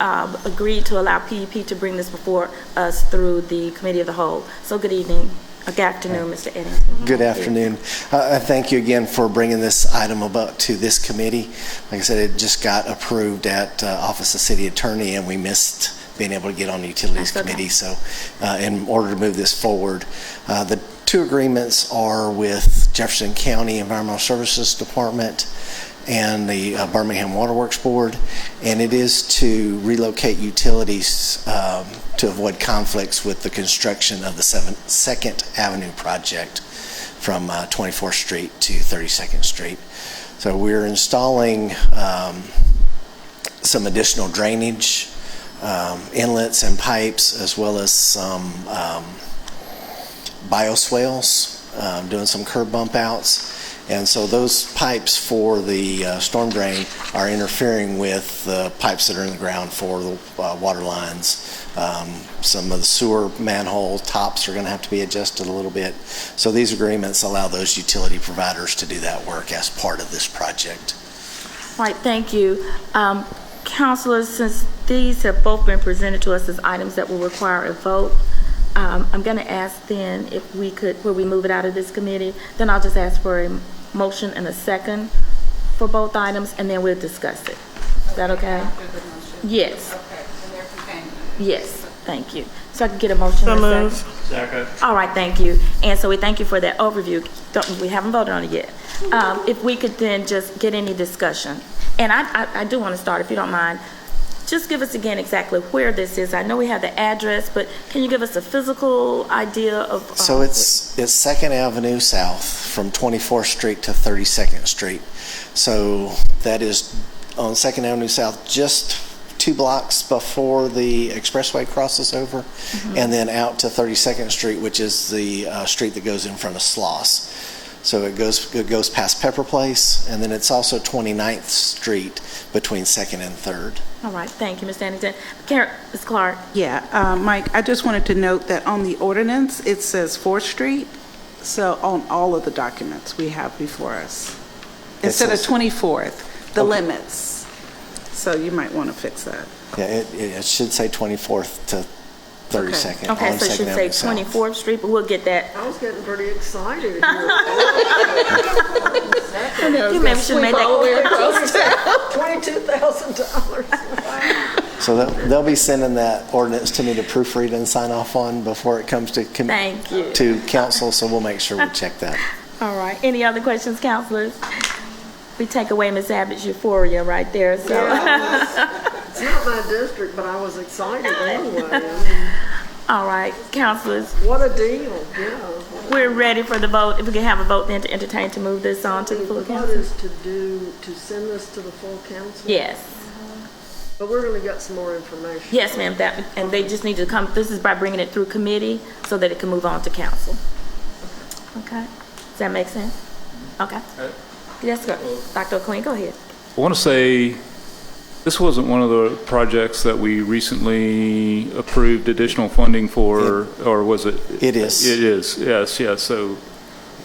agreed to allow PEP to bring this before us through the Committee of the Whole. So good evening. Good afternoon, Mr. Eddington. Good afternoon. Thank you again for bringing this item about to this committee. Like I said, it just got approved at Office of City Attorney, and we missed being able to get on the Utilities Committee. So in order to move this forward, the two agreements are with Jefferson County Environmental Services Department and the Birmingham Waterworks Board, and it is to relocate utilities to avoid conflicts with the construction of the 2nd Avenue project from 24th Street to 32nd Street. So we're installing some additional drainage, inlets and pipes, as well as some bioswales, doing some curb bump outs. And so those pipes for the storm drain are interfering with the pipes that are in the ground for the water lines. Some of the sewer manhole tops are going to have to be adjusted a little bit. So these agreements allow those utility providers to do that work as part of this project. All right, thank you. Councilors, since these have both been presented to us as items that will require a vote, I'm going to ask then if we could, will we move it out of this committee? Then I'll just ask for a motion and a second for both items, and then we'll discuss it. Is that okay? Okay, Yes. and they're contained. Yes, thank you. So I can get a motion and a second? Second. All right, thank you. And so we thank you for that overview. We haven't voted on it yet. If we could then just get any discussion. And I do want to start, if you don't mind, just give us again exactly where this is. I know we have the address, but can you give us a physical idea of? So it's 2nd Avenue South from 24th Street to 32nd Street. So that is on 2nd Avenue South, just 2 blocks before the expressway crosses over, and then out to 32nd Street, which is the street that goes in front of Sloss. So it goes past Pepper Place, and then it's also 29th Street between 2nd and 3rd. All right, thank you, Ms. Dennington. Ms. Clark? Yeah, Mike, I just wanted to note that on the ordinance, it says 4th Street, so on all of the documents we have before us. Instead of 24th, the limits. So you might want to fix that. Yeah, it should say 24th to 32nd. Okay, so it should say 24th Street, but we'll get that. I was getting pretty excited. You maybe should make that. $22,000. So they'll be sending that ordinance to me to proofread and sign off on before it comes to Thank you. to council, so we'll make sure we check that. All right, any other questions, counselors? We take away Ms. Abbott's euphoria right there, so. It's not my district, but I was excited anyway. I mean, All right, counselors, what a deal, yeah. we're ready for the vote. If we can have a vote then to entertain to move this on to the full The vote council. is to send this to the full council? Yes, But we're going to get some more information. yes, ma'am, and they just need to come, this is by bringing it through committee so that it can move on to council. Okay, does that make sense? Okay. Yes, go. Dr. O'Quinn, go ahead. I want to say this wasn't one of the projects that we recently approved additional funding for, or was it? It is. It is, yes. So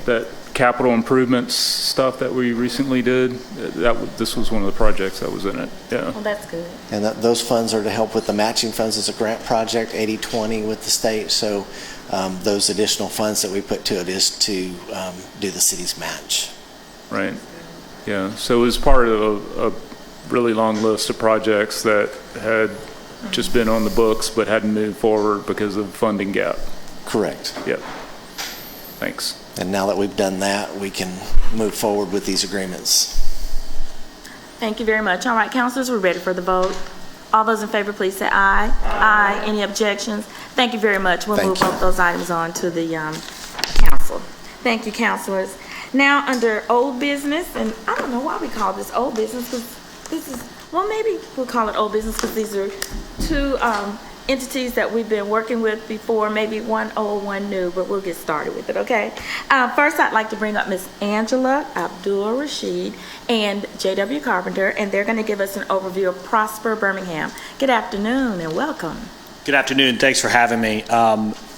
that capital improvements stuff that we recently did, this was one of the projects that was in it, yeah. Well, that's good. And those funds are to help with the matching funds as a grant project, 80/20 with the state. So those additional funds that we put to it is to do the city's match. Right, yeah. So it was part of a really long list of projects that had just been on the books but hadn't moved forward because of funding gap. Correct. Yep. Thanks. And now that we've done that, we can move forward with these agreements. Thank you very much. All right, counselors, we're ready for the vote. All those in favor, please say aye. Aye. Any objections? Thank you very much. We'll Thank move you. both those items on to the council. Thank you, counselors. Now, under old business, and I don't know why we call this old business, because this is, well, maybe we'll call it old business because these are two entities that we've been working with before, maybe one old, one new, but we'll get started with it, okay? First, I'd like to bring up Ms. Angela Abdul-Rashid and J.W. Carpenter, and they're going to give us an overview of Prosper Birmingham. Good afternoon and welcome. Good afternoon. Thanks for having me.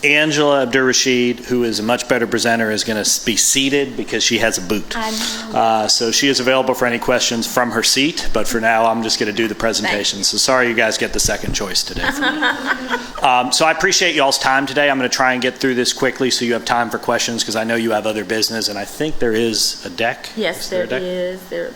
Angela Abdur-Rashid, who is a much better presenter, is going to be seated because she has a boot. I know. So she is available for any questions from her seat, but for now I'm just going to do the presentation. So sorry you guys get the second choice today. So I appreciate y'all's time today. I'm going to try and get through this quickly so you have time for questions because I know you have other business, and I think there is a deck. Yes, there is. There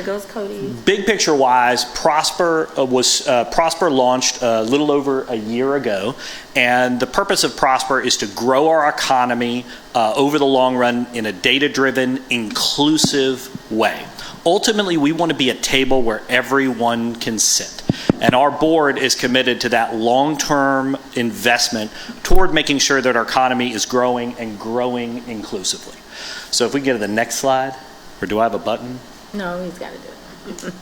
goes Cody. Big picture wise, Prosper launched a little over a year ago, and the purpose of Prosper is to grow our economy over the long run in a data-driven, inclusive way. Ultimately, we want to be a table where everyone can sit, and our board is committed to that long-term investment toward making sure that our economy is growing and growing inclusively. So if we can get to the next slide, or do I have a button? No, he's got to do it.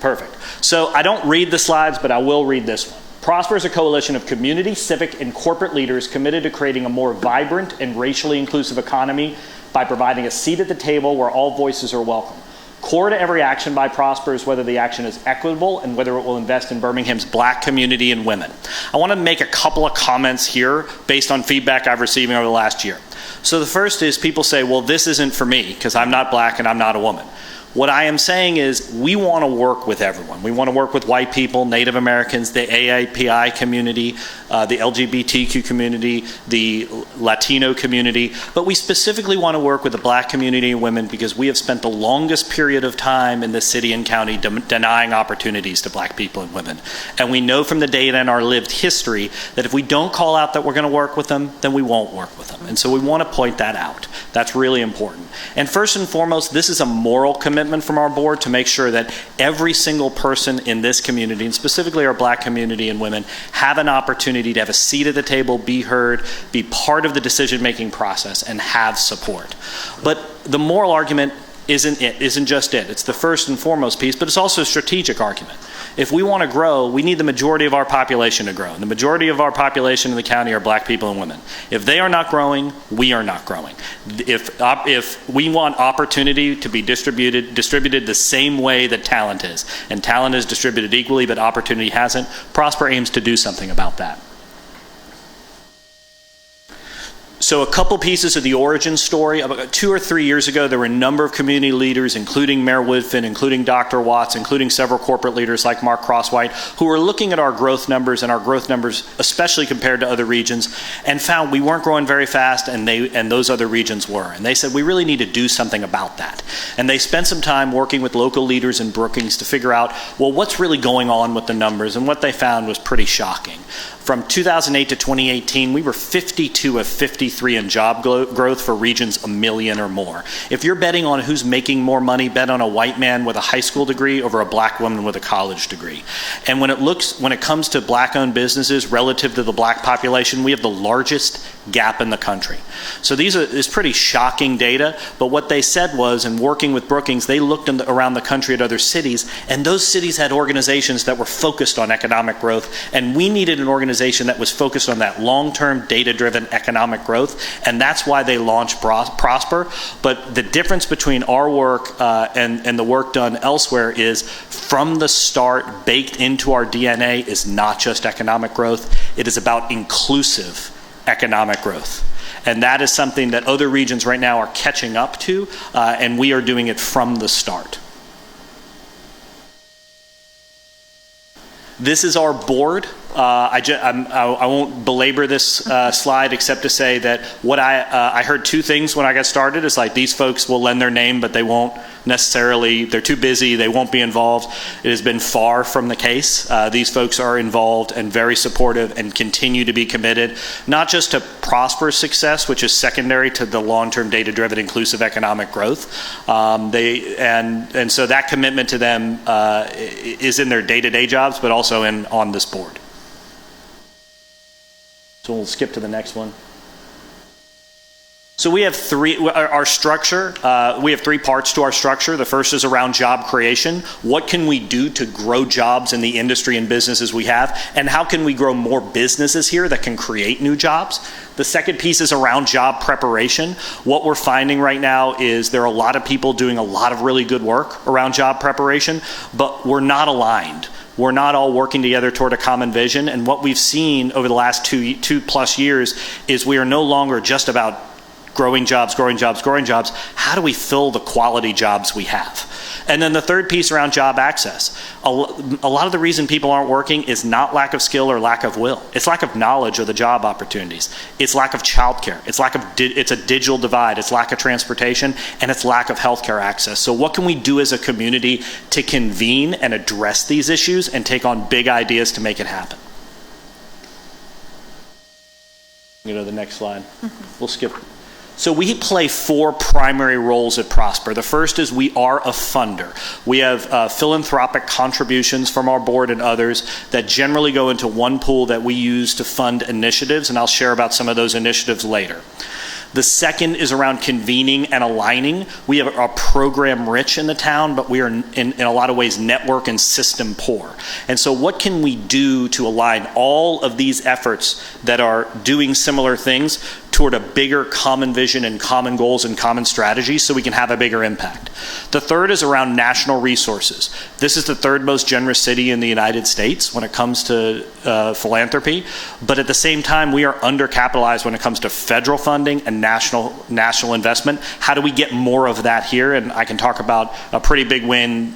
Perfect. So I don't read the slides, but I will read this one. Prosper is a coalition of community, civic, and corporate leaders committed to creating a more vibrant and racially inclusive economy by providing a seat at the table where all voices are welcome. Core to every action by Prosper is whether the action is equitable and whether it will invest in Birmingham's Black community and women. I want to make a couple of comments here based on feedback I've received over the last year. So the first is people say, well, this isn't for me because I'm not Black and I'm not a woman. What I am saying is we want to work with everyone. We want to work with white people, Native Americans, the AAPI community, the LGBTQ community, the Latino community, but we specifically want to work with the Black community and women because we have spent the longest period of time in the city and county denying opportunities to Black people and women. And we know from the data and our lived history that if we don't call out that we're going to work with them, then we won't work with them. And so we want to point that out. That's really important. And first and foremost, this is a moral commitment from our board to make sure that every single person in this community, and specifically our Black community and women, have an opportunity to have a seat at the table, be heard, be part of the decision-making process, and have support. But the moral argument isn't just it. It's the first and foremost piece, but it's also a strategic argument. If we want to grow, we need the majority of our population to grow. And the majority of our population in the county are black people and women. If they are not growing, we are not growing. If we want opportunity to be distributed the same way that talent is, and talent is distributed equally, but opportunity hasn't, Prosper aims to do something about that. So a couple pieces of the origin story. About 2 or 3 years ago, there were a number of community leaders, including Mayor Woodfin, including Dr. Watts, including several corporate leaders like Mark Crosswhite, who were looking at our growth numbers, and our growth numbers, especially compared to other regions, and found we weren't growing very fast, and those other regions were. And they said, we really need to do something about that. And they spent some time working with local leaders in Brookings to figure out, well, what's really going on with the numbers? And what they found was pretty shocking. From 2008 to 2018, we were 52 of 53 in job growth for regions $1 million or more. If you're betting on who's making more money, bet on a white man with a high school degree over a black woman with a college degree. And when it comes to black-owned businesses relative to the black population, we have the largest gap in the country. So this is pretty shocking data, but what they said was, in working with Brookings, they looked around the country at other cities, and those cities had organizations that were focused on economic growth, and we needed an organization that was focused on that long-term, data-driven economic growth, and that's why they launched Prosper. But the difference between our work and the work done elsewhere is, from the start, baked into our DNA is not just economic growth, it is about inclusive economic growth. And that is something that other regions right now are catching up to, and we are doing it from the start. This is our board. I won't belabor this slide except to say that what I heard two things when I got started. Is like, these folks will lend their name, but they won't necessarily, they're too busy, they won't be involved. It has been far from the case. These folks are involved and very supportive and continue to be committed, not just to Prosper's success, which is secondary to the long-term data-driven inclusive economic growth. And so that commitment to them is in their day-to-day jobs, but also on this board. So we'll skip to the next one. So we have our structure, we have three parts to our structure. The first is around job creation. What can we do to grow jobs in the industry and businesses we have? And how can we grow more businesses here that can create new jobs? The second piece is around job preparation. What we're finding right now is there are a lot of people doing a lot of really good work around job preparation, but we're not aligned. We're not all working together toward a common vision. And what we've seen over the last two plus years is we are no longer just about growing jobs. How do we fill the quality jobs we have? And then the third piece around job access. A lot of the reason people aren't working is not lack of skill or lack of will. It's lack of knowledge of the job opportunities. It's lack of childcare. It's a digital divide. It's lack of transportation, and it's lack of healthcare access. So what can we do as a community to convene and address these issues and take on big ideas to make it happen? You know, the next slide. We'll skip. So we play four primary roles at Prosper. The first is we are a funder. We have philanthropic contributions from our board and others that generally go into one pool that we use to fund initiatives, and I'll share about some of those initiatives later. The second is around convening and aligning. We have a program rich in the town, but we are in a lot of ways network and system poor. And so what can we do to align all of these efforts that are doing similar things toward a bigger common vision and common goals and common strategies so we can have a bigger impact? The third is around national resources. This is the third most generous city in the United States when it comes to philanthropy, but at the same time we are undercapitalized when it comes to federal funding and national investment. How do we get more of that here? And I can talk about a pretty big win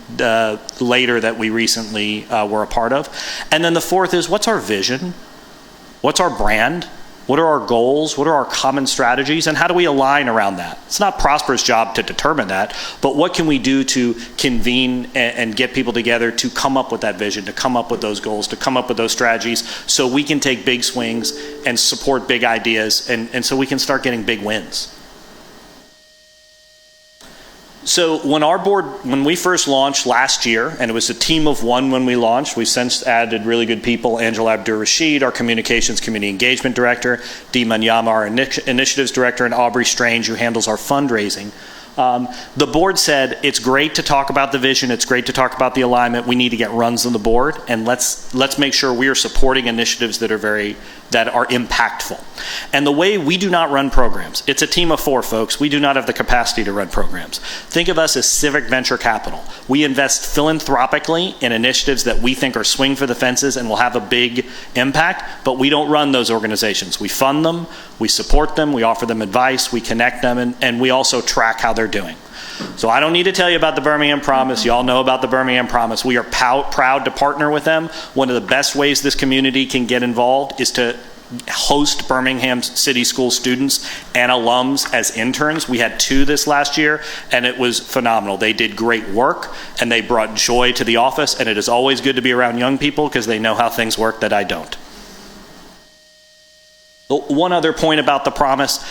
later that we recently were a part of. And then the fourth is, what's our vision? What's our brand? What are our goals? What are our common strategies? And how do we align around that? It's not Prosper's job to determine that, but what can we do to convene and get people together to come up with that vision, to come up with those goals, to come up with those strategies so we can take big swings and support big ideas and so we can start getting big wins. So when we first launched last year, and it was a team of one when we launched, we've since added really good people: Angela Abdur-Rashid, our communications community engagement director, Dee Manyama, our initiatives director, and Aubrey Strange, who handles our fundraising. The board said, it's great to talk about the vision, it's great to talk about the alignment, we need to get runs on the board, and let's make sure we are supporting initiatives that are impactful. And the way we do not run programs, it's a team of 4 folks, we do not have the capacity to run programs. Think of us as civic venture capital. We invest philanthropically in initiatives that we think are swing for the fences and will have a big impact, but we don't run those organizations. We fund them, we support them, we offer them advice, we connect them, and we also track how they're doing. So I don't need to tell you about the Birmingham Promise. You all know about the Birmingham Promise. We are proud to partner with them. One of the best ways this community can get involved is to host Birmingham City School students and alums as interns. We had 2 this last year, and it was phenomenal. They did great work, and they brought joy to the office, and it is always good to be around young people because they know how things work that I don't. One other point about the Promise,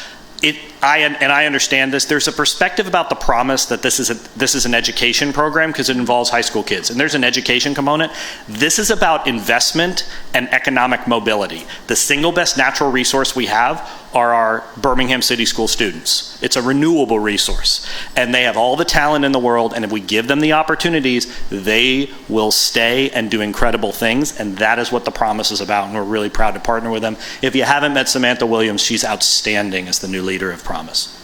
I understand this. There's a perspective about the Promise that this is an education program because it involves high school kids, and there's an education component. This is about investment and economic mobility. The single best natural resource we have are our Birmingham City School students. It's a renewable resource, and they have all the talent in the world, and if we give them the opportunities, they will stay and do incredible things, and that is what the Promise is about, and we're really proud to partner with them. If you haven't met Samantha Williams, she's outstanding as the new leader of Promise.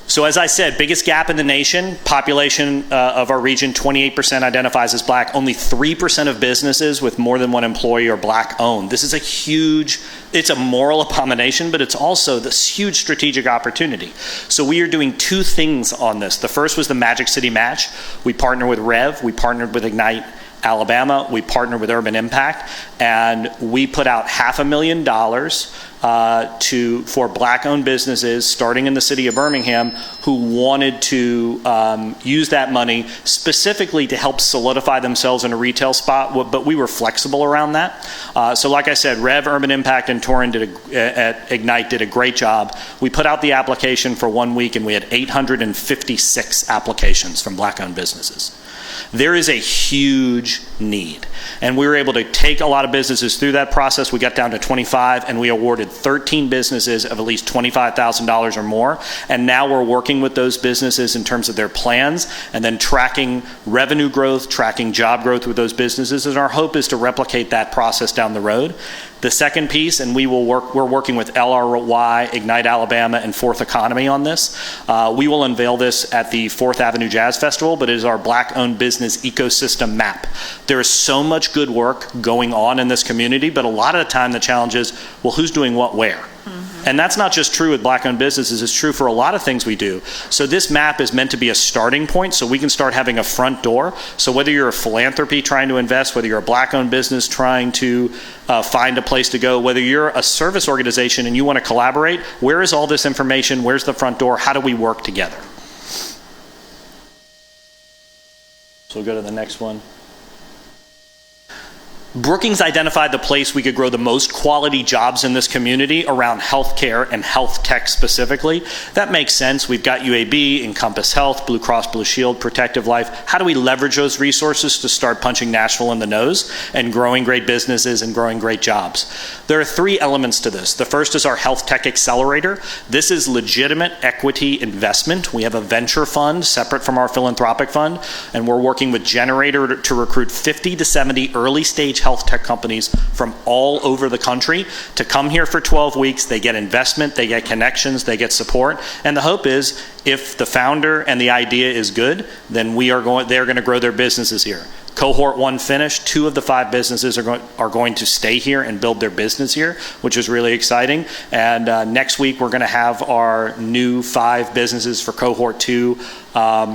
So as I said, biggest gap in the nation, population of our region, 28% identifies as black. Only 3% of businesses with more than 1 employee are black owned. This is it's a moral abomination, but it's also this huge strategic opportunity. So we are doing 2 things on this. The first was the Magic City Match. We partnered with Rev, we partnered with Ignite Alabama, we partnered with Urban Impact, and we put out $500,000 for black-owned businesses starting in the city of Birmingham who wanted to use that money specifically to help solidify themselves in a retail spot, but we were flexible around that. So like I said, Rev, Urban Impact, and Torrin at Ignite did a great job. We put out the application for 1 week, and we had 856 applications from black-owned businesses. There is a huge need, and we were able to take a lot of businesses through that process. We got down to 25, and we awarded 13 businesses of at least $25,000 or more, and now we're working with those businesses in terms of their plans and then tracking revenue growth, tracking job growth with those businesses, and our hope is to replicate that process down the road. The second piece, and we're working with LRY, Ignite Alabama, and Fourth Economy on this. We will unveil this at the 4th Avenue Jazz Festival, but it is our black-owned business ecosystem map. There is so much good work going on in this community, but a lot of the time the challenge is, well, who's doing what where? And that's not just true with black-owned businesses, it's true for a lot of things we do. So this map is meant to be a starting point so we can start having a front door. So whether you're a philanthropy trying to invest, whether you're a black-owned business trying to find a place to go, whether you're a service organization and you want to collaborate, where is all this information? Where's the front door? How do we work together? So we'll go to the next one. Brookings identified the place we could grow the most quality jobs in this community around healthcare and health tech specifically. That makes sense. We've got UAB, Encompass Health, Blue Cross Blue Shield, Protective Life. How do we leverage those resources to start punching Nashville in the nose and growing great businesses and growing great jobs? There are 3 elements to this. The first is our Health Tech Accelerator. This is legitimate equity investment. We have a venture fund separate from our philanthropic fund, and we're working with Generator to recruit 50 to 70 early stage health tech companies from all over the country to come here for 12 weeks. They get investment, they get connections, they get support. And the hope is if the founder and the idea is good, then they're going to grow their businesses here. Cohort 1 finished. 2 of the 5 businesses are going to stay here and build their business here, which is really exciting. And next week, we're going to have our new 5 businesses for Cohort 2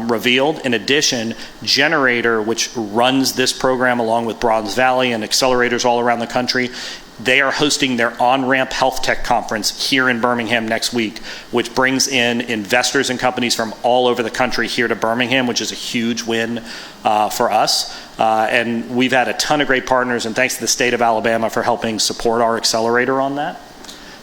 revealed. In addition, Generator, which runs this program along with Bronze Valley and accelerators all around the country, they are hosting their on-ramp health tech conference here in Birmingham next week, which brings in investors and companies from all over the country here to Birmingham, which is a huge win for us. And we've had a ton of great partners, and thanks to the state of Alabama for helping support our accelerator on that.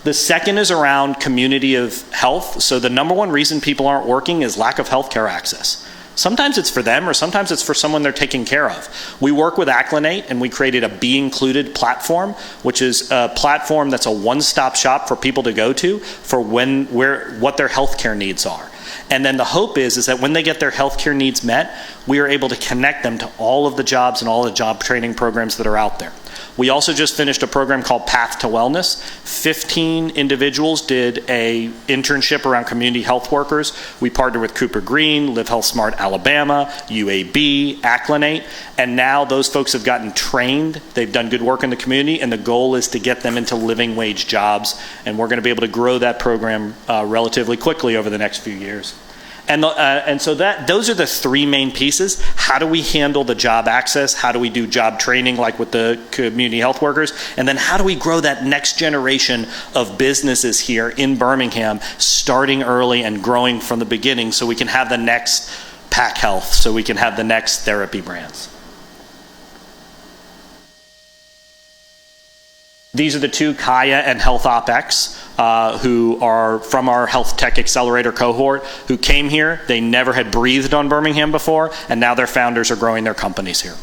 The second is around community of health. So the number 1 reason people aren't working is lack of healthcare access. Sometimes it's for them, or sometimes it's for someone they're taking care of. We work with Acclinate, and we created a Be Included platform, which is a platform that's a one-stop shop for people to go to for what their healthcare needs are. And then the hope is that when they get their healthcare needs met, we are able to connect them to all of the jobs and all the job training programs that are out there. We also just finished a program called Path to Wellness. 15 individuals did a internship around community health workers. We partnered with Cooper Green, Live Health Smart Alabama, UAB, Acclinate, and now those folks have gotten trained. They've done good work in the community, and the goal is to get them into living wage jobs, and we're going to be able to grow that program relatively quickly over the next few years. And so those are the three main pieces. How do we handle the job access? How do we do job training like with the community health workers? And then how do we grow that next generation of businesses here in Birmingham, starting early and growing from the beginning so we can have the next Pack Health, so we can have the next therapy brands? These are the two, Kaya and Health OpEx, who are from our Health Tech Accelerator cohort, who came here. They never had breathed on Birmingham before, and now their founders are growing their companies here.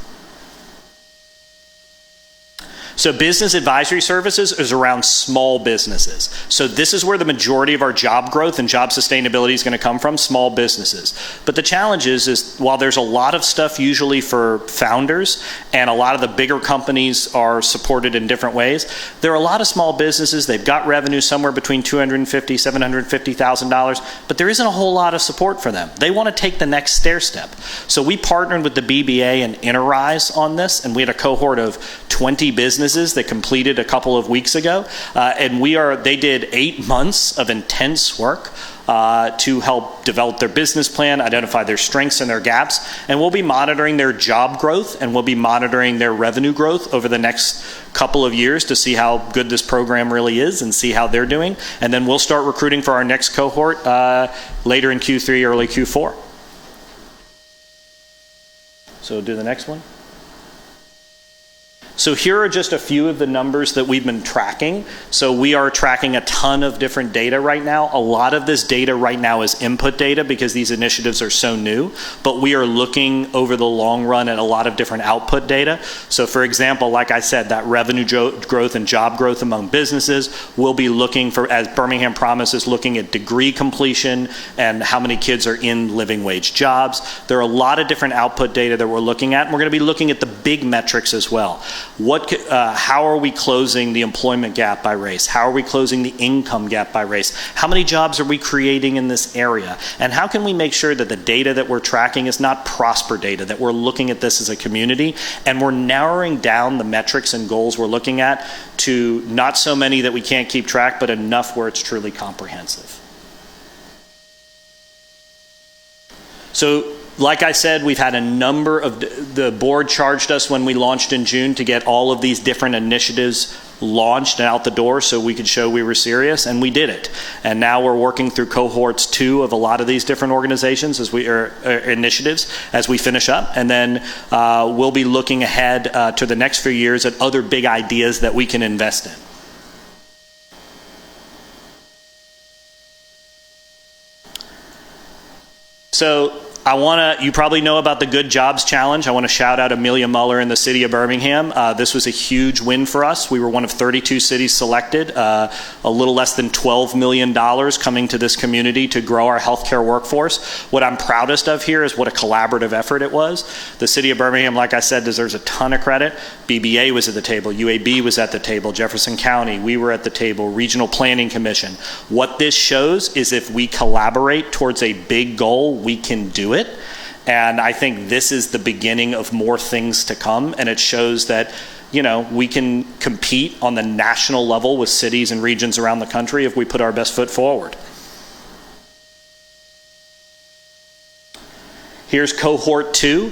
So business advisory services is around small businesses. So this is where the majority of our job growth and job sustainability is going to come from, small businesses. But the challenge is while there's a lot of stuff usually for founders and a lot of the bigger companies are supported in different ways, there are a lot of small businesses. They've got revenue somewhere between $250,000, $750,000, but there isn't a whole lot of support for them. They want to take the next stair step. So we partnered with the BBA and Interrise on this, and we had a cohort of 20 businesses that completed a couple of weeks ago, and they did 8 months of intense work to help develop their business plan, identify their strengths and their gaps, and we'll be monitoring their job growth and we'll be monitoring their revenue growth over the next couple of years to see how good this program really is and see how they're doing, and then we'll start recruiting for our next cohort later in Q3, early Q4. So do the next one. So here are just a few of the numbers that we've been tracking. So we are tracking a ton of different data right now. A lot of this data right now is input data because these initiatives are so new, but we are looking over the long run at a lot of different output data. So for example, like I said, that revenue growth and job growth among businesses, we'll be looking for, as Birmingham Promise is looking at degree completion and how many kids are in living wage jobs. There are a lot of different output data that we're looking at, and we're going to be looking at the big metrics as well. How are we closing the employment gap by race? How are we closing the income gap by race? How many jobs are we creating in this area? And how can we make sure that the data that we're tracking is not prosper data, that we're looking at this as a community and we're narrowing down the metrics and goals we're looking at to not so many that we can't keep track, but enough where it's truly comprehensive. So, like I said, we've had a number of, the board charged us when we launched in June to get all of these different initiatives launched and out the door so we could show we were serious, and we did it. And now we're working through cohorts 2 of a lot of these different organizations initiatives as we finish up. And then we'll be looking ahead to the next few years at other big ideas that we can invest in. So, you probably know about the Good Jobs Challenge. I want to shout out Amelia Muller in the city of Birmingham. This was a huge win for us. We were one of 32 cities selected, a little less than $12 million coming to this community to grow our healthcare workforce. What I'm proudest of here is what a collaborative effort it was. The city of Birmingham, like I said, deserves a ton of credit. BBA was at the table, UAB was at the table, Jefferson County, we were at the table, Regional Planning Commission. What this shows is if we collaborate towards a big goal, we can do it. And I think this is the beginning of more things to come, and it shows that, you know, we can compete on the national level with cities and regions around the country if we put our best foot forward. Here's cohort 2.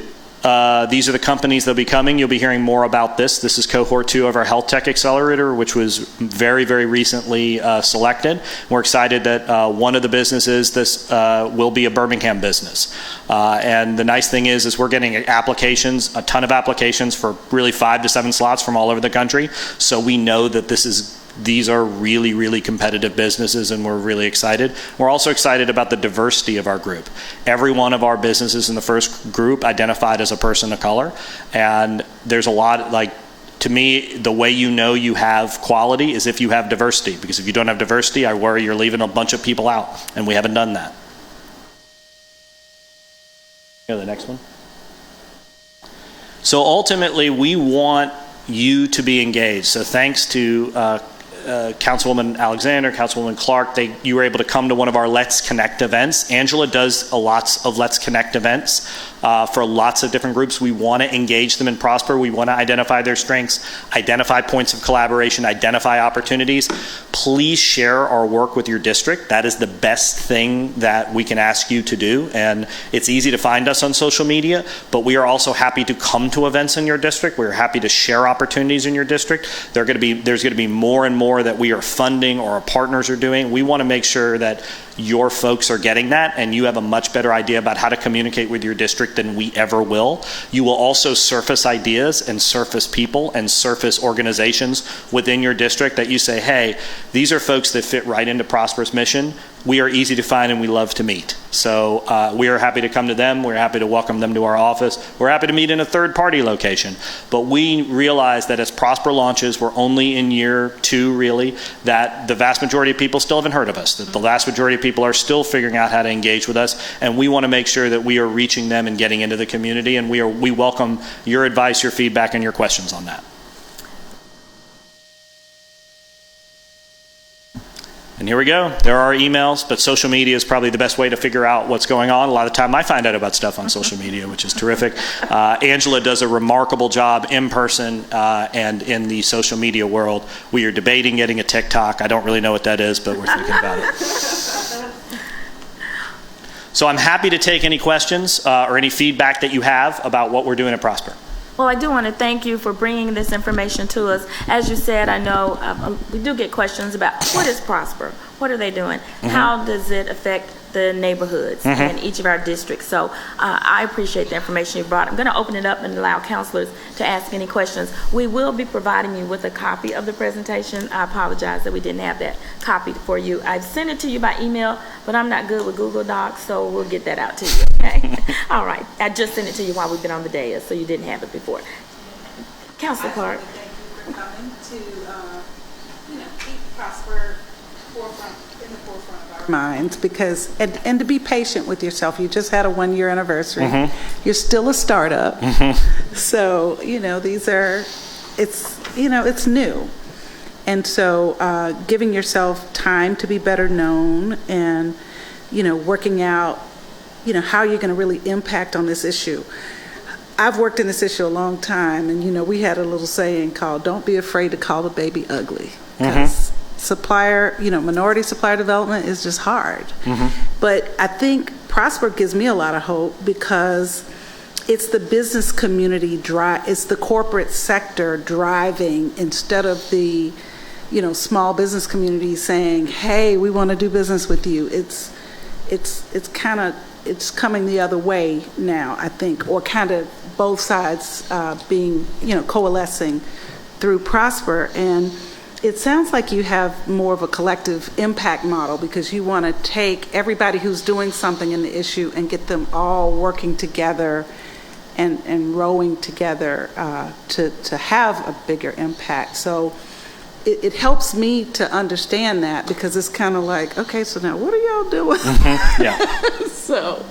These are the companies that'll be coming. You'll be hearing more about this. This is cohort 2 of our Health Tech Accelerator, which was very, very recently selected. We're excited that one of the businesses, this will be a Birmingham business. And the nice thing is we're getting applications, a ton of applications for really 5 to 7 slots from all over the country. So we know that this is these are really, really competitive businesses, and we're really excited. We're also excited about the diversity of our group. Every one of our businesses in the first group identified as a person of color, and there's a lot, like, to me, the way you know you have quality is if you have diversity, because if you don't have diversity, I worry you're leaving a bunch of people out, and we haven't done that. Go to the next one. So ultimately, we want you to be engaged. So thanks to Councilwoman Alexander, Councilwoman Clark, you were able to come to one of our Let's Connect events. Angela does lots of Let's Connect events for lots of different groups. We want to engage them in Prosper. We want to identify their strengths, identify points of collaboration, identify opportunities. Please share our work with your district. That is the best thing that we can ask you to do. And it's easy to find us on social media, but we are also happy to come to events in your district. We're happy to share opportunities in your district. There's going to be more and more that we are funding or our partners are doing. We want to make sure that your folks are getting that, and you have a much better idea about how to communicate with your district than we ever will. You will also surface ideas and surface people and surface organizations within your district that you say, hey, these are folks that fit right into Prosper's mission. We are easy to find and we love to meet. So we are happy to come to them. We're happy to welcome them to our office. We're happy to meet in a third-party location. But we realize that as Prosper launches, we're only in year 2, really, that the vast majority of people still haven't heard of us, that the vast majority of people are still figuring out how to engage with us, and we want to make sure that we are reaching them and getting into the community, and we welcome your advice, your feedback, and your questions on that. And here we go. There are emails, but social media is probably the best way to figure out what's going on. A lot of the time I find out about stuff on social media, which is terrific. Angela does a remarkable job in person and in the social media world. We are debating getting a TikTok. I don't really know what that is, but we're thinking about it. So I'm happy to take any questions or any feedback that you have about what we're doing at Prosper. Well, I do want to thank you for bringing this information to us. As you said, I know we do get questions about what is Prosper? What are they doing? Mm-hmm. How does it affect the neighborhoods in each of our districts? So I appreciate the information you brought. I'm going to open it up and allow counselors to ask any questions. We will be providing you with a copy of the presentation. I apologize that we didn't have that copy for you. I've sent it to you by email, but I'm not good with Google Docs, so we'll get that out to you, okay? All right. I just sent it to you while we've been on the dais, so you didn't have it before. Councilor Clark. Thank you for coming to, keep Prosper in the forefront of our minds, because and to be patient with yourself. You just had a 1-year anniversary. You're still a startup, so these are it's new, and so giving yourself time to be better known and working out how you're going to really impact on this issue. I've worked in this issue a long time, and we had a little saying called "Don't be afraid to call the baby ugly," because minority supplier development is just hard. But I think Prosper gives me a lot of hope because it's the business community it's the corporate sector driving instead of the small business community saying, hey, we want to do business with you. It's coming the other way now, I think, or kind of both sides being coalescing through Prosper. And it sounds like you have more of a collective impact model, because you want to take everybody who's doing something in the issue and get them all working together and rowing together to have a bigger impact. So it helps me to understand that, because it's kind of like, okay, so now what are y'all doing? Yeah. So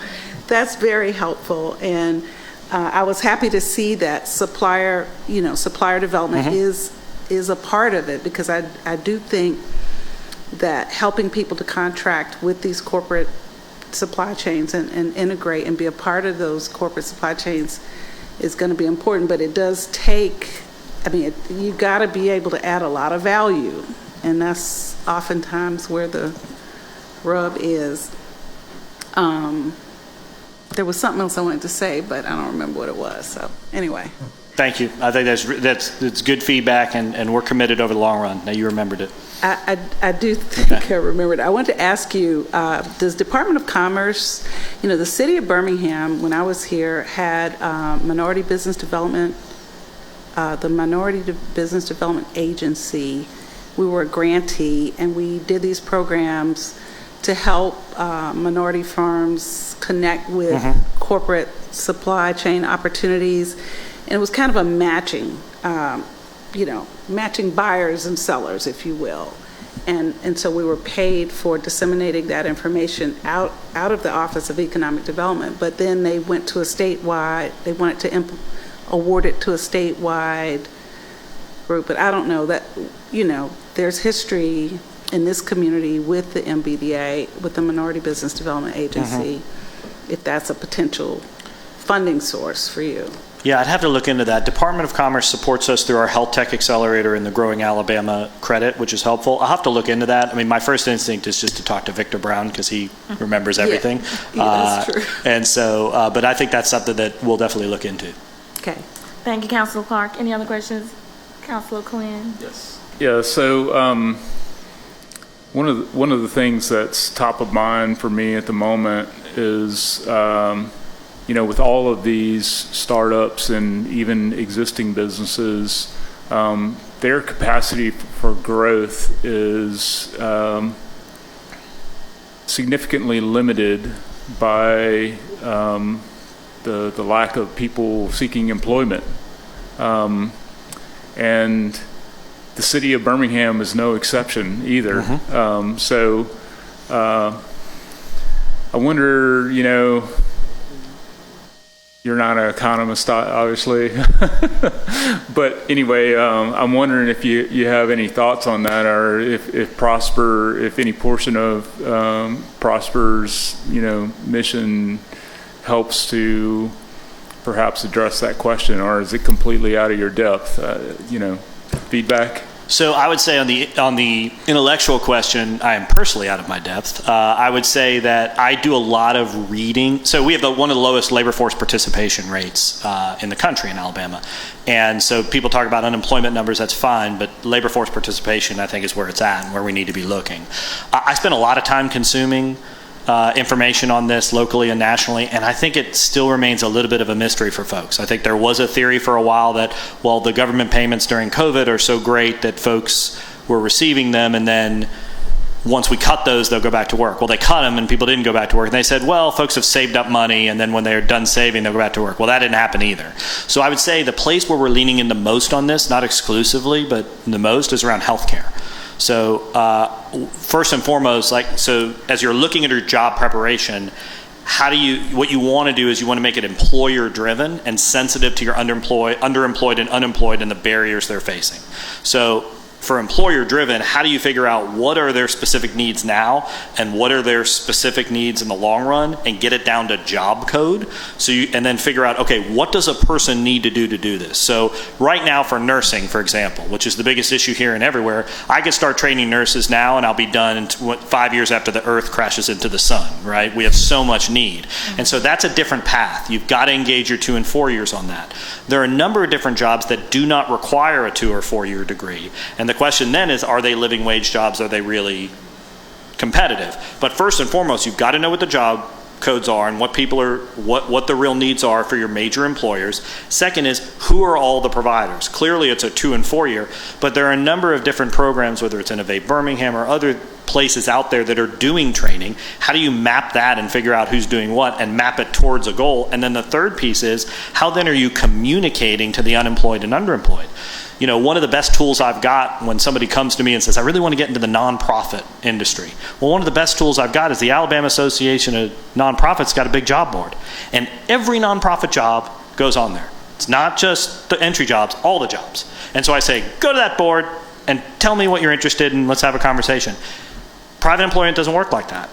that's very helpful. And I was happy to see that supplier development is a part of it, because I do think that helping people to contract with these corporate supply chains and integrate and be a part of those corporate supply chains is going to be important. But it does take, you got to be able to add a lot of value, and that's oftentimes where the rub is. There was something else I wanted to say, but I don't remember what it was. So anyway. Thank you. I think that's good feedback, and we're committed over the long run. Now you remembered it. I do think I remembered it. I wanted to ask you, does Department of Commerce, the city of Birmingham, when I was here, had minority business development, the Minority Business Development Agency we were a grantee, and we did these programs to help minority firms connect with corporate supply chain opportunities. And it was kind of a matching, matching buyers and sellers, if you will. And so we were paid for disseminating that information out of the Office of Economic Development. But then they went to they wanted to award it to a statewide group. But I don't know that, there's history in this community with the MBDA, with the Minority Business Development Agency, if that's a potential funding source for you. Yeah, I'd have to look into that. Department of Commerce supports us through our Health Tech Accelerator and the Growing Alabama credit, which is helpful. I'll have to look into that. I mean, my first instinct is just to talk to Victor Brown because he remembers everything. Yeah, that's true. And so, but I think that's something that we'll definitely look into. Okay. Thank you, Councilor Clark. Any other questions? Councilor Quinn? Yes. Yeah, so one of the things that's top of mind for me at the moment is with all of these startups and even existing businesses, their capacity for growth is significantly limited by the lack of people seeking employment. And the city of Birmingham is no exception either. So I wonder, you're not an economist, obviously, but anyway, I'm wondering if you have any thoughts on that, or if any portion of Prosper's, mission helps to perhaps address that question, or is it completely out of your depth? Feedback. So I would say on the intellectual question, I am personally out of my depth. I would say that I do a lot of reading. So we have one of the lowest labor force participation rates in the country in Alabama. And so people talk about unemployment numbers, that's fine, but labor force participation, I think, is where it's at and where we need to be looking. I spend a lot of time consuming information on this locally and nationally, and I think it still remains a little bit of a mystery for folks. I think there was a theory for a while that, well, the government payments during COVID are so great that folks were receiving them, and then once we cut those, they'll go back to work. Well, they cut them and people didn't go back to work, and they said, well, folks have saved up money, and then when they're done saving, they'll go back to work. Well, that didn't happen either. So I would say the place where we're leaning in the most on this, not exclusively, but the most, is around healthcare. So first and foremost, so as you're looking at your job preparation, what you want to do is you want to make it employer driven and sensitive to your underemployed and unemployed and the barriers they're facing. So for employer driven, how do you figure out what are their specific needs now and what are their specific needs in the long run, and get it down to job code, and then figure out, okay, what does a person need to do this? So right now for nursing, for example, which is the biggest issue here and everywhere, I could start training nurses now and I'll be done 5 years after the earth crashes into the sun, right? We have so much need. And so that's a different path. You've got to engage your 2 and 4 years on that. There are a number of different jobs that do not require a 2 or 4 year degree. And the question then is, are they living wage jobs? Are they really competitive? But first and foremost, you've got to know what the job codes are and what the real needs are for your major employers. Second is, who are all the providers? Clearly it's a 2 and 4 year, but there are a number of different programs, whether it's Innovate Birmingham or other places out there that are doing training. How do you map that and figure out who's doing what and map it towards a goal? And then the third piece is, how then are you communicating to the unemployed and underemployed? One of the best tools I've got when somebody comes to me and says, I really want to get into the nonprofit industry. Well, one of the best tools I've got is the Alabama Association of Nonprofits got a big job board. And every nonprofit job goes on there. It's not just the entry jobs, all the jobs. And so I say, go to that board and tell me what you're interested in. Let's have a conversation. Private employment doesn't work like that.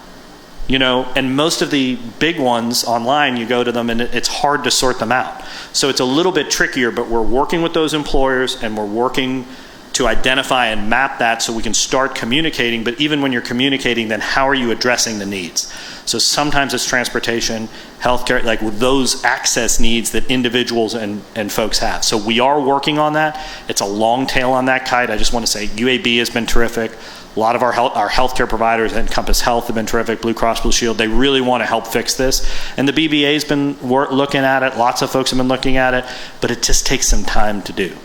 And most of the big ones online, you go to them and it's hard to sort them out. So it's a little bit trickier, but we're working with those employers and we're working to identify and map that so we can start communicating. But even when you're communicating, then how are you addressing the needs? So sometimes it's transportation, healthcare, like with those access needs that individuals and folks have. So we are working on that. It's a long tail on that kite. I just want to say UAB has been terrific. A lot of our healthcare providers, Encompass Health, have been terrific. Blue Cross Blue Shield, they really want to help fix this. And the BBA's been looking at it. Lots of folks have been looking at it, but it just takes some time to do.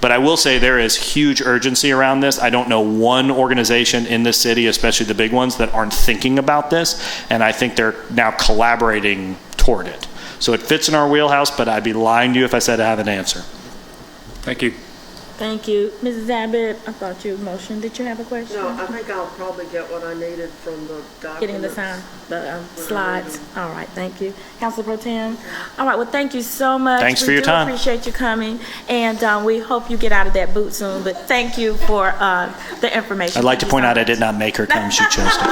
But I will say there is huge urgency around this. I don't know one organization in this city, especially the big ones, that aren't thinking about this, and I think they're now collaborating toward it. So it fits in our wheelhouse, but I'd be lying to you if I said I have an answer. Thank you. Thank you. Mrs. Abbott, I thought you motioned. Did you have a question? No, I think I'll probably get what I needed from the document. Getting the slides. All right, thank you. Council Pro Tem. All right, well, thank you so much. Thanks for your time. We appreciate you coming, and we hope you get out of that boot soon, but thank you for the information. I'd like to point out I did not make her come. She chose to.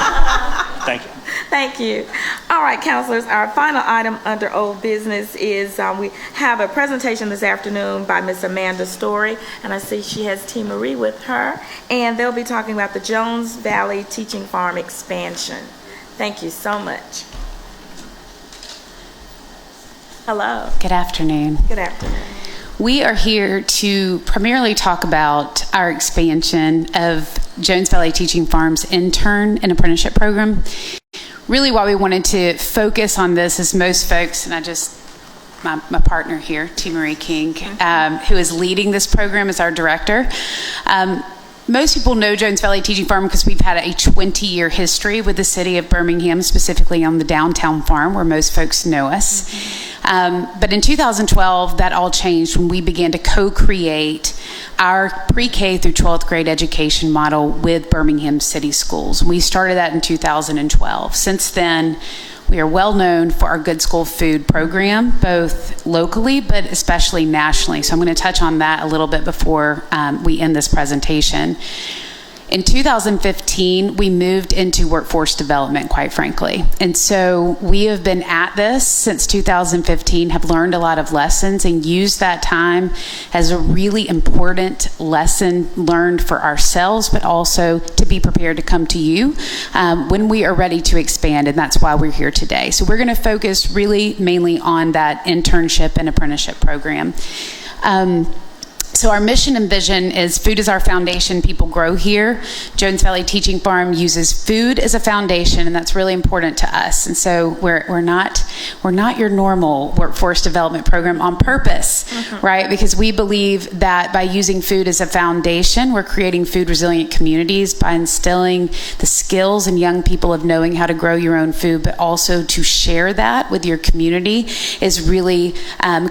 Thank you. Thank you. All right, councilors, our final item under old business is we have a presentation this afternoon by Miss Amanda Story, and I see she has T. Marie with her, and they'll be talking about the Jones Valley Teaching Farm expansion. Thank you so much. Hello. Good afternoon. Good afternoon. We are here to primarily talk about our expansion of Jones Valley Teaching Farm's intern and apprenticeship program. Really why we wanted to focus on this is most folks, and my partner here, T. Marie King, who is leading this program as our director. Most people know Jones Valley Teaching Farm because we've had a 20-year history with the city of Birmingham, specifically on the downtown farm where most folks know us. But in 2012, that all changed when we began to co-create our pre-K through 12th grade education model with Birmingham City Schools. We started that in 2012. Since then, we are well known for our Good School Food program, both locally but especially nationally. So I'm going to touch on that a little bit before we end this presentation. In 2015, we moved into workforce development, quite frankly. And so we have been at this since 2015, have learned a lot of lessons and used that time as a really important lesson learned for ourselves, but also to be prepared to come to you when we are ready to expand. And that's why we're here today. So we're going to focus really mainly on that internship and apprenticeship program. So our mission and vision is food is our foundation, people grow here. Jones Valley Teaching Farm uses food as a foundation, and that's really important to us. And so we're not your normal workforce development program on purpose, right? Because we believe that by using food as a foundation, we're creating food resilient communities by instilling the skills in young people of knowing how to grow your own food, but also to share that with your community is really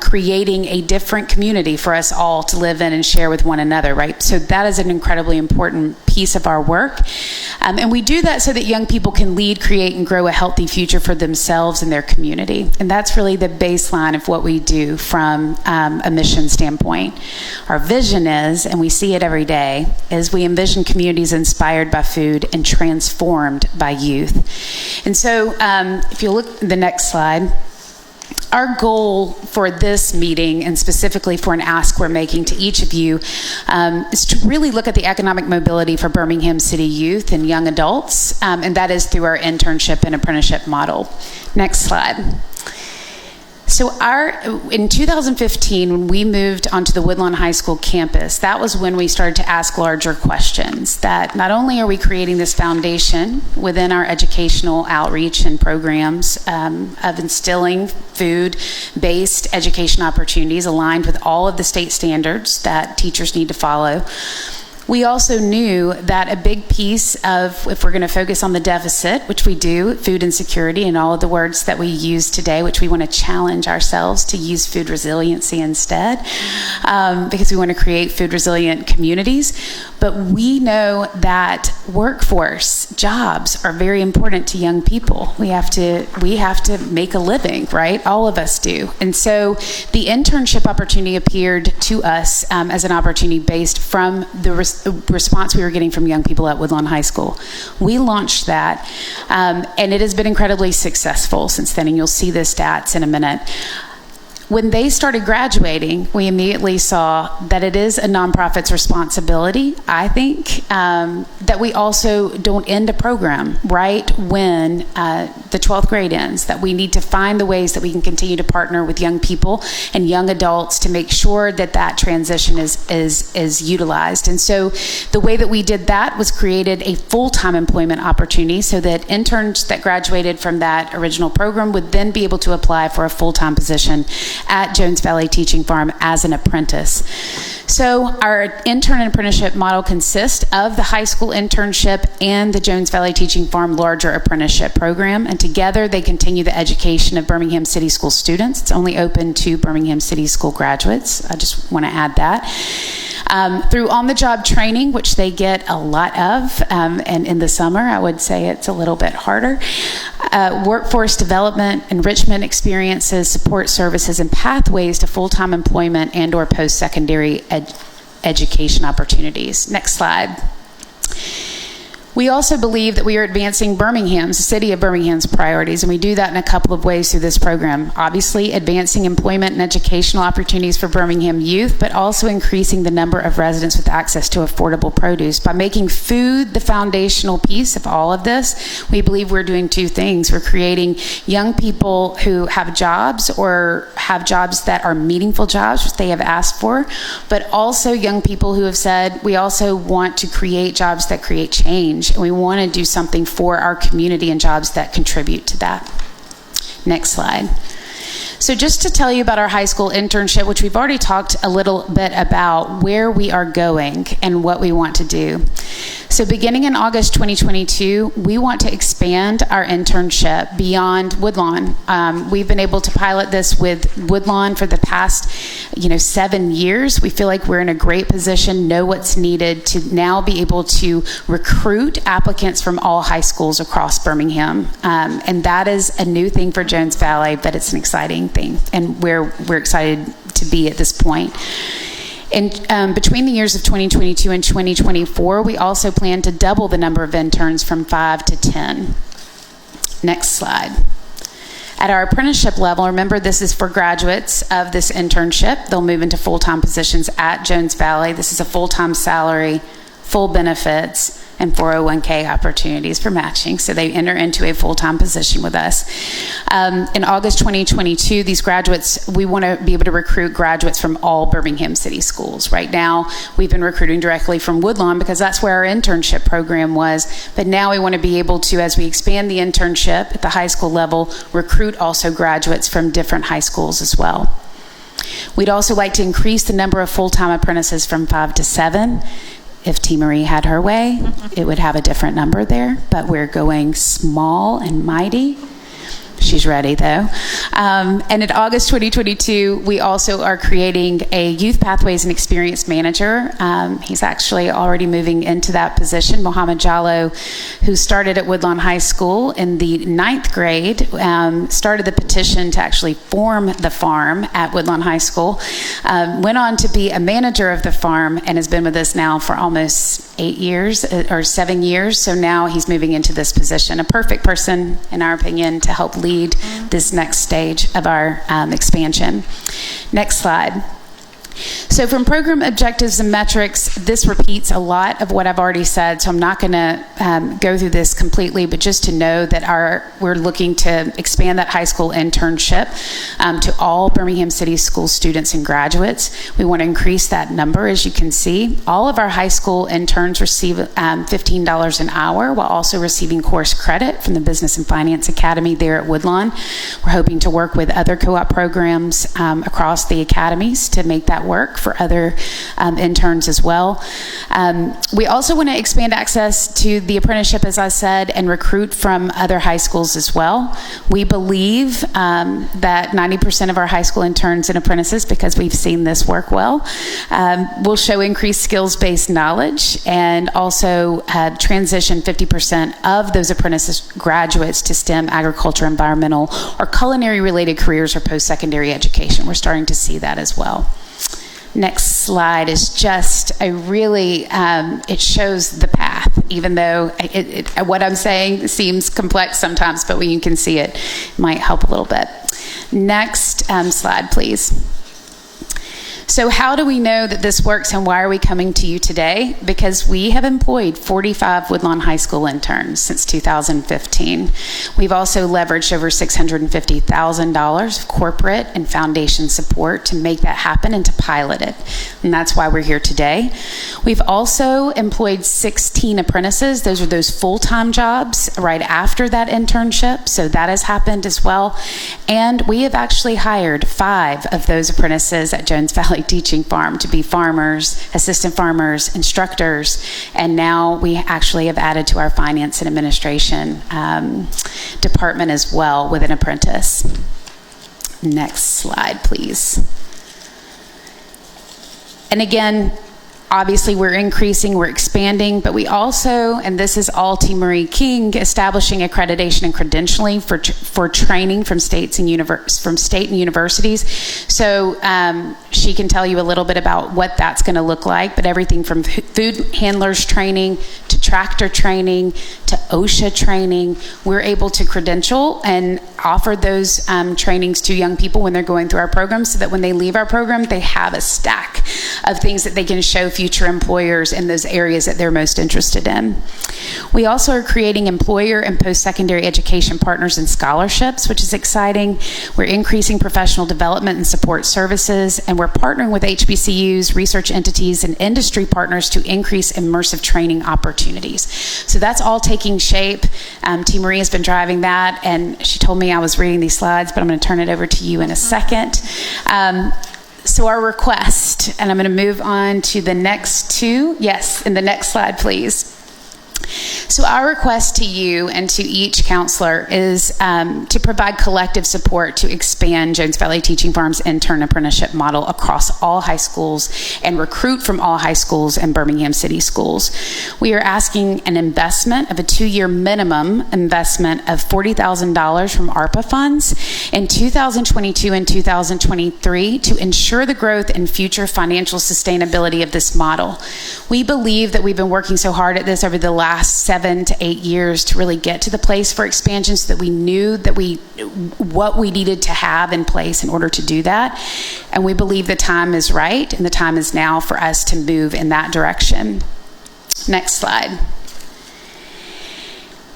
creating a different community for us all to live in and share with one another, right? So that is an incredibly important piece of our work. And we do that so that young people can lead, create, and grow a healthy future for themselves and their community. And that's really the baseline of what we do from a mission standpoint. Our vision is, and we see it every day, is we envision communities inspired by food and transformed by youth. And so if you look at the next slide, our goal for this meeting, and specifically for an ask we're making to each of you, is to really look at the economic mobility for Birmingham City youth and young adults, and that is through our internship and apprenticeship model. Next slide. So in 2015, when we moved onto the Woodlawn High School campus, that was when we started to ask larger questions, that not only are we creating this foundation within our educational outreach and programs of instilling food-based education opportunities aligned with all of the state standards that teachers need to follow, we also knew that a big piece of, if we're going to focus on the deficit, which we do, food insecurity and all of the words that we use today, which we want to challenge ourselves to use food resiliency instead, because we want to create food resilient communities. But we know that workforce jobs are very important to young people. We have to make a living, right? All of us do. And so the internship opportunity appeared to us as an opportunity based from the response we were getting from young people at Woodlawn High School. We launched that, and it has been incredibly successful since then, and you'll see the stats in a minute. When they started graduating, we immediately saw that it is a nonprofit's responsibility, I think, that we also don't end a program right when the 12th grade ends, that we need to find the ways that we can continue to partner with young people and young adults to make sure that that transition is utilized. And so the way that we did that was created a full-time employment opportunity so that interns that graduated from that original program would then be able to apply for a full-time position at Jones Valley Teaching Farm as an apprentice. So our intern and apprenticeship model consists of the high school internship and the Jones Valley Teaching Farm larger apprenticeship program, and together they continue the education of Birmingham City School students. It's only open to Birmingham City School graduates. I just want to add that. Through on-the-job training, which they get a lot of, and in the summer, I would say it's a little bit harder. Workforce development, enrichment experiences, support services, and pathways to full-time employment and or post-secondary education opportunities. Next slide. We also believe that we are advancing the city of Birmingham's priorities, and we do that in a couple of ways through this program. Obviously, advancing employment and educational opportunities for Birmingham youth, but also increasing the number of residents with access to affordable produce. By making food the foundational piece of all of this, we believe we're doing two things. We're creating young people who have jobs or have jobs that are meaningful jobs, which they have asked for, but also young people who have said, we also want to create jobs that create change. And we want to do something for our community and jobs that contribute to that. Next slide. So just to tell you about our high school internship, which we've already talked a little bit about where we are going and what we want to do. So beginning in August 2022, we want to expand our internship beyond Woodlawn. We've been able to pilot this with Woodlawn for the past 7 years. We feel like we're in a great position, know what's needed to now be able to recruit applicants from all high schools across Birmingham. And that is a new thing for Jones Valley, but it's an exciting thing, and we're excited to be at this point. And between the years of 2022 and 2024, we also plan to double the number of interns from 5 to 10. Next slide. At our apprenticeship level, remember this is for graduates of this internship. They'll move into full-time positions at Jones Valley. This is a full-time salary, full benefits, and 401k opportunities for matching. So they enter into a full-time position with us. In August 2022, these graduates, we want to be able to recruit graduates from all Birmingham City schools. Right now, we've been recruiting directly from Woodlawn because that's where our internship program was. But now we want to be able to, as we expand the internship at the high school level, recruit also graduates from different high schools as well. We'd also like to increase the number of full-time apprentices from 5 to 7. If T. Marie had her way, it would have a different number there, but we're going small and mighty. She's ready, though. And in August 2022, we also are creating a Youth Pathways and Experience Manager. He's actually already moving into that position. Mohammed Jallo, who started at Woodlawn High School in the 9th grade, started the petition to actually form the farm at Woodlawn High School, went on to be a manager of the farm, and has been with us now for almost 8 years or 7 years. So now he's moving into this position. A perfect person, in our opinion, to help lead this next stage of our expansion. Next slide. So from program objectives and metrics, this repeats a lot of what I've already said, so I'm not going to go through this completely, but just to know that we're looking to expand that high school internship to all Birmingham City School students and graduates. We want to increase that number, as you can see. All of our high school interns receive $15 an hour while also receiving course credit from the Business and Finance Academy there at Woodlawn. We're hoping to work with other co-op programs across the academies to make that work for other interns as well. We also want to expand access to the apprenticeship, as I said, and recruit from other high schools as well. We believe that 90% of our high school interns and apprentices, because we've seen this work well, will show increased skills-based knowledge, and also transition 50% of those apprentices graduates to STEM, agriculture, environmental, or culinary-related careers or post-secondary education. We're starting to see that as well. Next slide is just a really, it shows the path, even though what I'm saying seems complex sometimes, but when you can see it, it might help a little bit. Next slide, please. So how do we know that this works, and why are we coming to you today? Because we have employed 45 Woodlawn High School interns since 2015. We've also leveraged over $650,000 of corporate and foundation support to make that happen and to pilot it. And that's why we're here today. We've also employed 16 apprentices. Those are those full-time jobs right after that internship. So that has happened as well. And we have actually hired 5 of those apprentices at Jones Valley Valley Teaching Farm to be farmers, assistant farmers, instructors, and now we actually have added to our finance and administration department as well with an apprentice. Next slide, please. And again, obviously, we're increasing, we're expanding, but we also, and this is all T. Marie King, establishing accreditation and credentialing for training from state and universities. So she can tell you a little bit about what that's going to look like, but everything from food handlers training to tractor training to OSHA training, we're able to credential and offer those trainings to young people when they're going through our program, so that when they leave our program, they have a stack of things that they can show future employers in those areas that they're most interested in. We also are creating employer and post-secondary education partners and scholarships, which is exciting. We're increasing professional development and support services, and we're partnering with HBCUs, research entities, and industry partners to increase immersive training opportunities. So that's all taking shape. T. Marie has been driving that, and she told me I was reading these slides, but I'm going to turn it over to you in a second. So our request, and I'm going to move on to the next two. Yes, in the next slide, please. So our request to you and to each counselor is to provide collective support to expand Jones Valley Teaching Farm's intern apprenticeship model across all high schools and recruit from all high schools and Birmingham City schools. We are asking an investment of a 2-year minimum investment of $40,000 from ARPA funds in 2022 and 2023 to ensure the growth and future financial sustainability of this model. We believe that we've been working so hard at this over the last 7 to 8 years to really get to the place for expansion, so that we knew that what we needed to have in place in order to do that. And we believe the time is right, and the time is now for us to move in that direction. Next slide.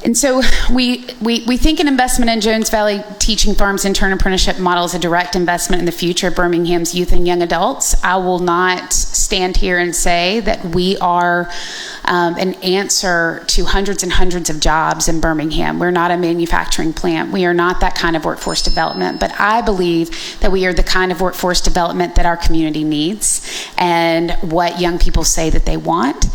And so we think an investment in Jones Valley Teaching Farm's intern apprenticeship model is a direct investment in the future of Birmingham's youth and young adults. I will not stand here and say that we are an answer to hundreds and hundreds of jobs in Birmingham. We're not a manufacturing plant. We are not that kind of workforce development. But I believe that we are the kind of workforce development that our community needs, and what young people say that they want,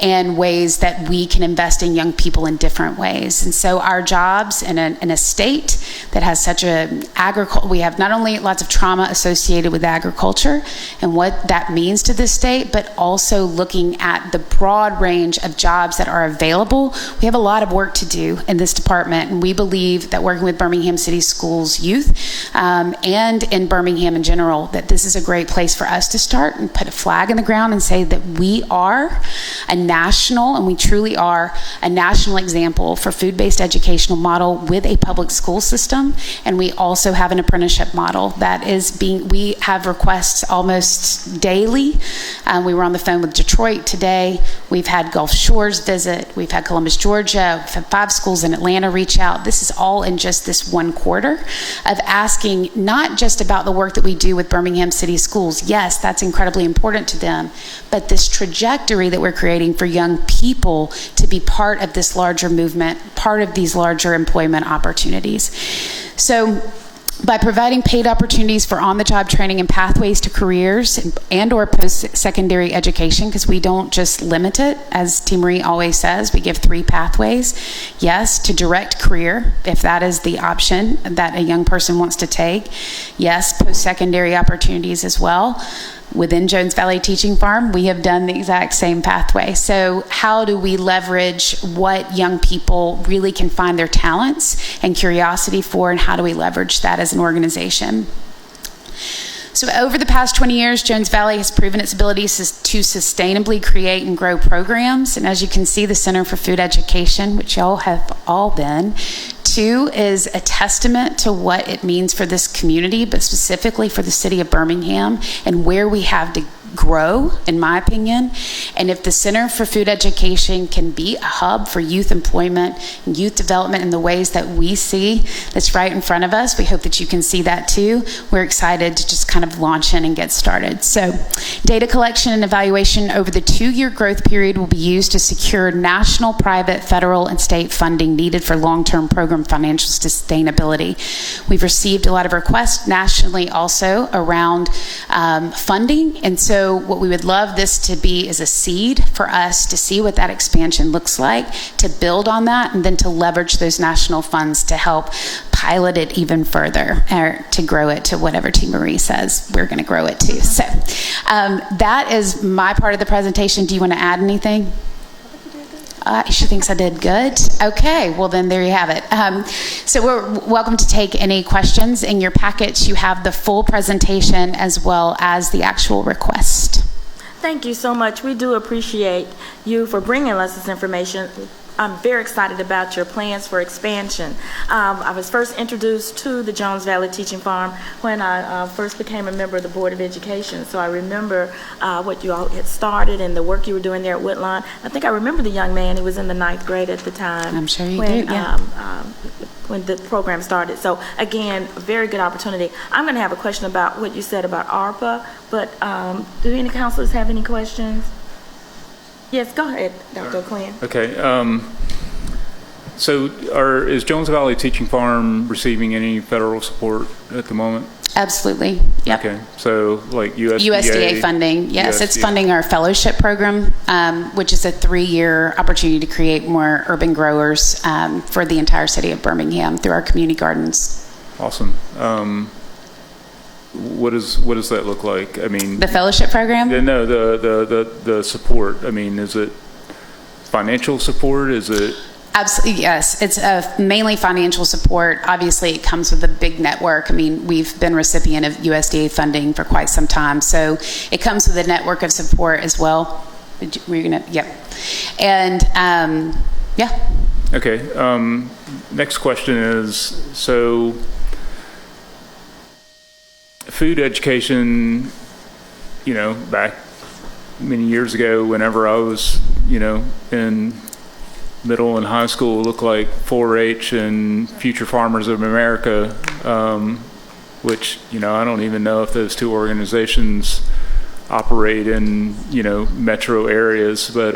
and ways that we can invest in young people in different ways. And so our jobs in a state that has such we have not only lots of trauma associated with agriculture and what that means to this state, but also looking at the broad range of jobs that are available. We have a lot of work to do in this department, and we believe that working with Birmingham City Schools youth and in Birmingham in general, that this is a great place for us to start and put a flag in the ground and say that we are a national, and we truly are a national example for food-based educational model with a public school system. And we also have an apprenticeship model that is we have requests almost daily. We were on the phone with Detroit today. We've had Gulf Shores visit. We've had Columbus, Georgia. We've had 5 schools in Atlanta reach out. This is all in just this 1 quarter of asking not just about the work that we do with Birmingham City Schools. Yes, that's incredibly important to them, but this trajectory that we're creating for young people to be part of this larger movement, part of these larger employment opportunities. So by providing paid opportunities for on-the-job training and pathways to careers and or post-secondary education, because we don't just limit it, as T. Marie always says, we give 3 pathways. Yes, to direct career, if that is the option that a young person wants to take. Yes, post-secondary opportunities as well. Within Jones Valley Teaching Farm, we have done the exact same pathway. So how do we leverage what young people really can find their talents and curiosity for, and how do we leverage that as an organization? So over the past 20 years, Jones Valley has proven its ability to sustainably create and grow programs. And as you can see, the Center for Food Education, which y'all have all been to, is a testament to what it means for this community, but specifically for the city of Birmingham, and where we have to grow, in my opinion. And if the Center for Food Education can be a hub for youth employment and youth development in the ways that we see that's right in front of us, we hope that you can see that too. We're excited to just kind of launch in and get started. So data collection and evaluation over the 2-year growth period will be used to secure national, private, federal, and state funding needed for long-term program long-term financial sustainability. We've received a lot of requests nationally also around funding, and so what we would love this to be is a seed for us to see what that expansion looks like, to build on that, and then to leverage those national funds to help pilot it even further, or to grow it to whatever T. Marie says we're going to grow it to. So that is my part of the presentation. Do you want to add anything? She thinks I did good. Okay, well then there you have it. So we're welcome to take any questions. In your packets you have the full presentation as well as the actual request. Thank you so much. We do appreciate you for bringing us this information. I'm very excited about your plans for expansion. I was first introduced to the Jones Valley Teaching Farm when I first became a member of the Board of Education. So I remember what you all had started and the work you were doing there at Woodlawn. I think I remember the young man. He was in the 9th grade at the time. I'm sure you do, yeah. When the program started. So again, a very good opportunity. I'm going to have a question about what you said about ARPA, but do any counselors have any questions? Yes, go ahead, Dr. Quinn. Okay. So is Jones Valley Teaching Farm receiving any federal support at the moment? Absolutely. Yep. Okay. So like USDA funding. Yes, it's funding our fellowship program, which is a 3-year opportunity to create more urban growers for the entire city of Birmingham through our community gardens. Awesome. What does that look like? I mean, the fellowship program? No, the support. I mean, is it financial support? Is it? Absolutely, yes. It's mainly financial support. Obviously, it comes with a big network. I mean, we've been recipient of USDA funding for quite some time, so it comes with a network of support as well. Yep. And yeah. Okay. Next question is, so food education, back many years ago, whenever I was, in middle and high school, it looked like 4-H and Future Farmers of America, which, I don't even know if those two organizations operate in, metro areas, but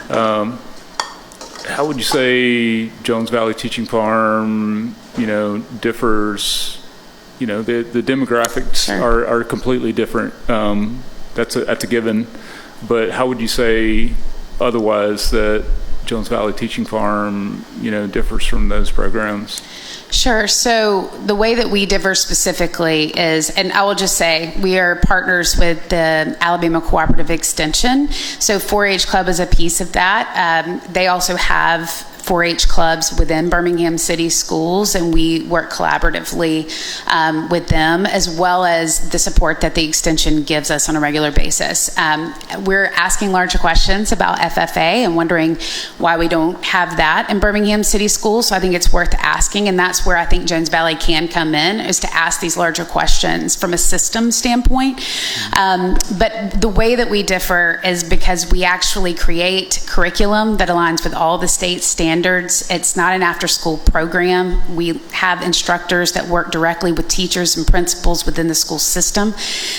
how would you say Jones Valley Teaching Farm, differs? The demographics are completely different. That's a given. But how would you say otherwise that Jones Valley Teaching Farm, differs from those programs? Sure. So the way that we differ specifically is, and I will just say, we are partners with the Alabama Cooperative Extension. So 4-H Club is a piece of that. They also have 4-H clubs within Birmingham City Schools, and we work collaboratively with them, as well as the support that the extension gives us on a regular basis. We're asking larger questions about FFA and wondering why we don't have that in Birmingham City Schools, so I think it's worth asking, and that's where I think Jones Valley can come in, is to ask these larger questions from a system standpoint. But the way that we differ is because we actually create curriculum that aligns with all the state standards. It's not an after-school program. We have instructors that work directly with teachers and principals within the school system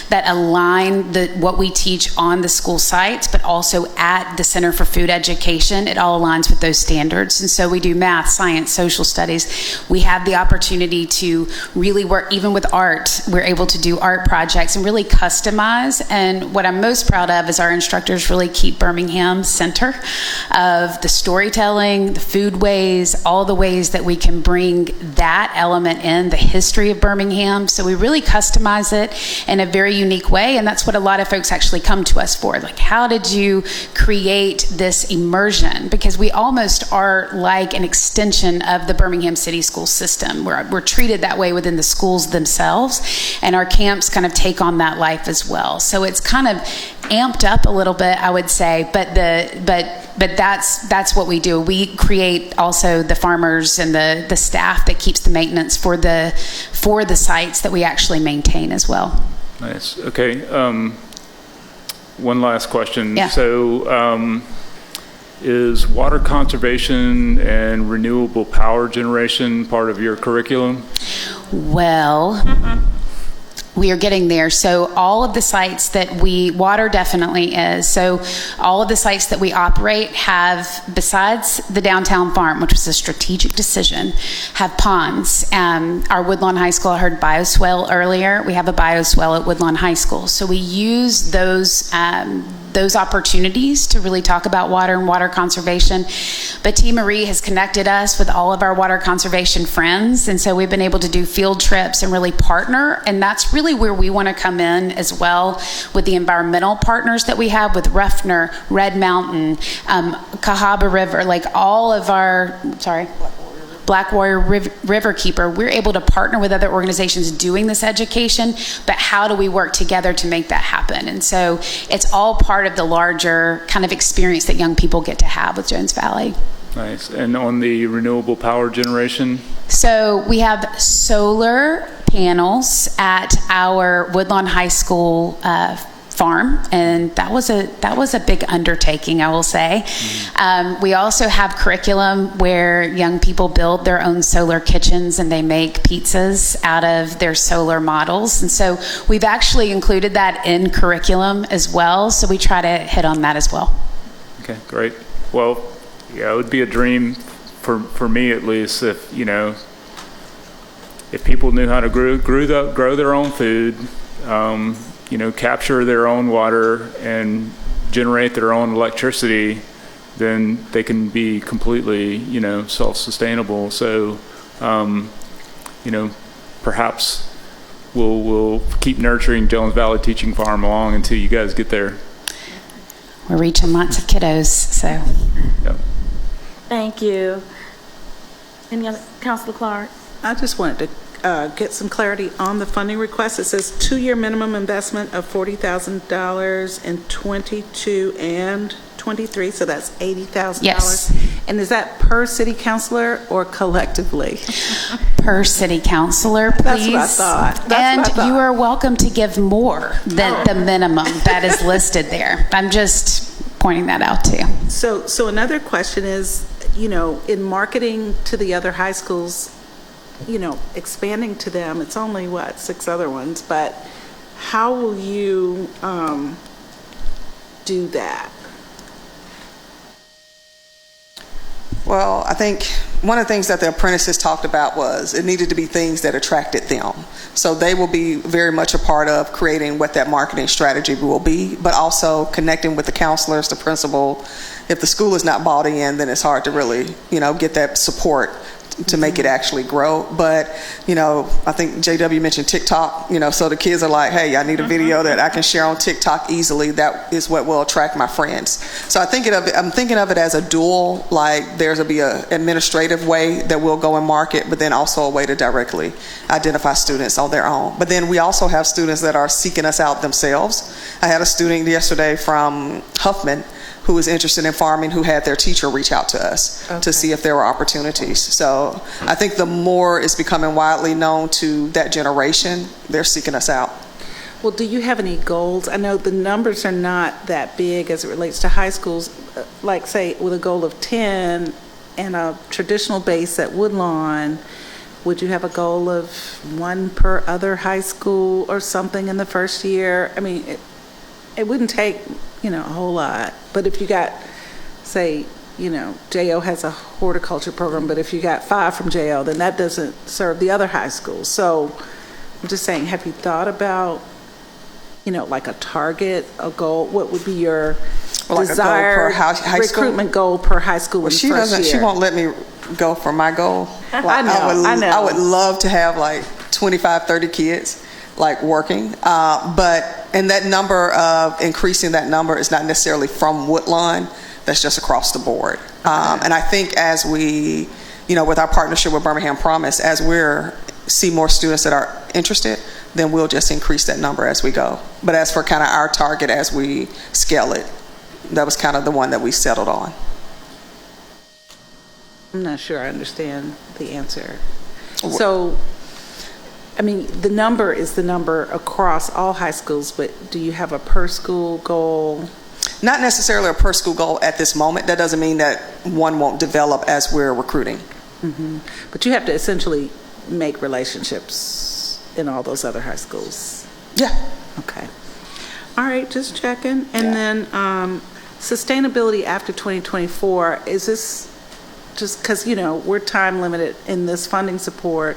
that align what we teach on the school sites, but also at the Center for Food Education. It all aligns with those standards. And so we do math, science, social studies. We have the opportunity to really work even with art. We're able to do art projects and really customize. And what I'm most proud of is our instructors really keep Birmingham center of the storytelling, the foodways, all the ways that we can bring that element in, the history of Birmingham. So we really customize it in a very unique way, and that's what a lot of folks actually come to us for. Like, how did you create this immersion? Because we almost are like an extension of the Birmingham City school system. We're treated that way within the schools themselves, and our camps kind of take on that life as well. So it's kind of amped up a little bit, I would say, but that's what we do. We create also the farmers and the staff that keeps the maintenance for the sites that we actually maintain as well. Nice. Okay. One last question. Yeah. So is water conservation and renewable power generation part of your curriculum? Well, We are getting there. So all of the sites that water definitely is. So all of the sites that we operate have, besides the downtown farm, which was a strategic decision, have ponds. Our Woodlawn High School, I heard bioswale earlier. We have a bioswale at Woodlawn High School. So we use those opportunities to really talk about water and water conservation. But T. Marie has connected us with all of our water conservation friends. And so we've been able to do field trips and really partner. And that's really where we want to come in as well with the environmental partners that we have with Ruffner, Red Mountain, Cahaba River, like all of our, Black Warrior River Keeper. We're able to partner with other organizations doing this education, but how do we work together to make that happen? And so it's all part of the larger kind of experience that young people get to have with Jones Valley. Nice. And on the renewable power generation? So we have solar panels at our Woodlawn High School farm, and that was a big undertaking, I will say. We also have curriculum where young people build their own solar kitchens and they make pizzas out of their solar models, and so we've actually included that in curriculum as well, so we try to hit on that as well. Okay, great. Well, yeah, it would be a dream for me at least if people knew how to grow their own food, capture their own water and generate their own electricity, then they can be completely, self-sustainable. So, perhaps we'll keep nurturing Jones Valley Teaching Farm along until you guys get there. We're reaching lots of kiddos, so. Yep. Thank you. Any other, Councilor Clark? I just wanted to get some clarity on the funding request. It says 2-year minimum investment of $40,000 in 22 and 23, so that's $80,000. Yes. And is that per city councilor or collectively? Per city councilor, please. That's what I thought. And you are welcome to give more than the minimum that is listed there. I'm just pointing that out to you. So another question is, in marketing to the other high schools, expanding to them, it's only 6 other ones, but how will you do that? Well, I think one of the things that the apprentices talked about was it needed to be things that attracted them. So they will be very much a part of creating what that marketing strategy will be, but also connecting with the counselors, the principal. If the school is not bought in, then it's hard to really, get that support to make it actually grow. But, I think JW mentioned TikTok, so the kids are like, hey, I need a video that I can share on TikTok easily. That is what will attract my friends. So I'm thinking of it as a dual, like there'll be an administrative way that we'll go and market, but then also a way to directly identify students on their own. But then we also have students that are seeking us out themselves. I had a student yesterday from Huffman who was interested in farming, who had their teacher reach out to us to see if there were opportunities. So I think the more it's becoming widely known to that generation, they're seeking us out. Well, do you have any goals? I know the numbers are not that big as it relates to high schools, like say with a goal of 10 and a traditional base at Woodlawn. Would you have a goal of 1 per other high school or something in the first year? I mean, it wouldn't take, a whole lot. But if you got, say, JO has a horticulture program, but if you got 5 from JO, then that doesn't serve the other high schools. So I'm just saying, have you thought about, like a target, a goal? What would be your desired recruitment goal per high school in the first year? She won't let me go for my goal. I know. I would love to have like 25, 30 kids working, and that number of increasing that number is not necessarily from Woodlawn. That's just across the board. And I think as we, with our partnership with Birmingham Promise, as we see more students that are interested, then we'll just increase that number as we go. But as for kind of our target as we scale it, that was kind of the one that we settled on. I'm not sure I understand the answer. So, I mean, the number is the number across all high schools, but do you have a per school goal? Not necessarily a per school goal at this moment. That doesn't mean that one won't develop as we're recruiting. Mm-hmm. But you have to essentially make relationships in all those other high schools? Yeah. Okay. All right, just checking. And then sustainability after 2024, is this just because, we're time limited in this funding support?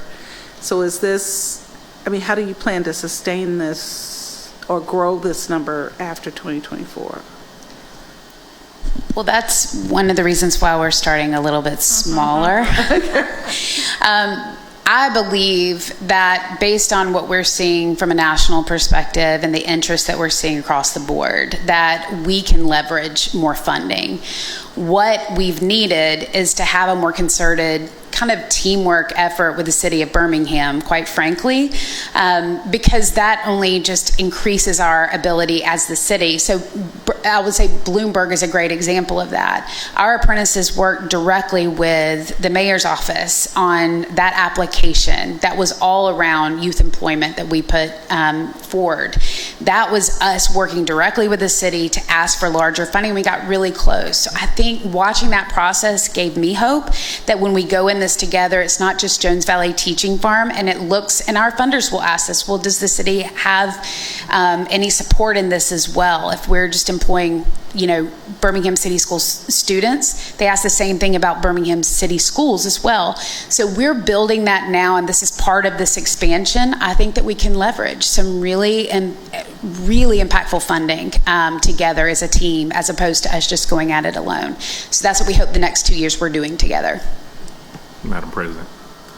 So is this, how do you plan to sustain this or grow this number after 2024? Well, that's one of the reasons why we're starting a little bit smaller. I believe that based on what we're seeing from a national perspective and the interest that we're seeing across the board, that we can leverage more funding. What we've needed is to have a more concerted kind of teamwork effort with the city of Birmingham, quite frankly, because that only just increases our ability as the city. So I would say Bloomberg is a great example of that. Our apprentices worked directly with the mayor's office on that application that was all around youth employment that we put forward. That was us working directly with the city to ask for larger funding. We got really close. So I think watching that process gave me hope that when we go in this together, it's not just Jones Valley Teaching Farm, and it looks, and our funders will ask us, well, does the city have any support in this as well? If we're just employing, Birmingham City Schools students, they ask the same thing about Birmingham City Schools as well. So we're building that now, and this is part of this expansion. I think that we can leverage some really impactful funding together as a team, as opposed to us just going at it alone. So that's what we hope the next 2 years we're doing together. Madam President.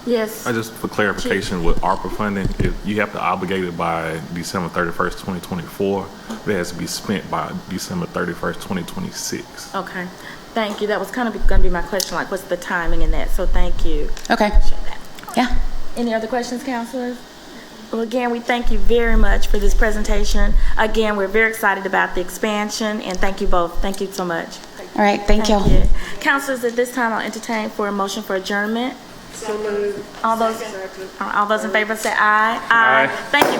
Yes. Just for clarification, with ARPA funding, if you have to obligate it by December 31st, 2024, it has to be spent by December 31st, 2026. Okay. Thank you. That was kind of going to be my question, like what's the timing in that? So thank you. Okay. Yeah. Any other questions, counselors? Well, again, we thank you very much for this presentation. Again, we're very excited about the expansion, and thank you both. Thank you so much. All right. Thank you. Counselors, at this time, I'll entertain for a motion for adjournment. So moved. All those in favor say aye. Aye. Thank you.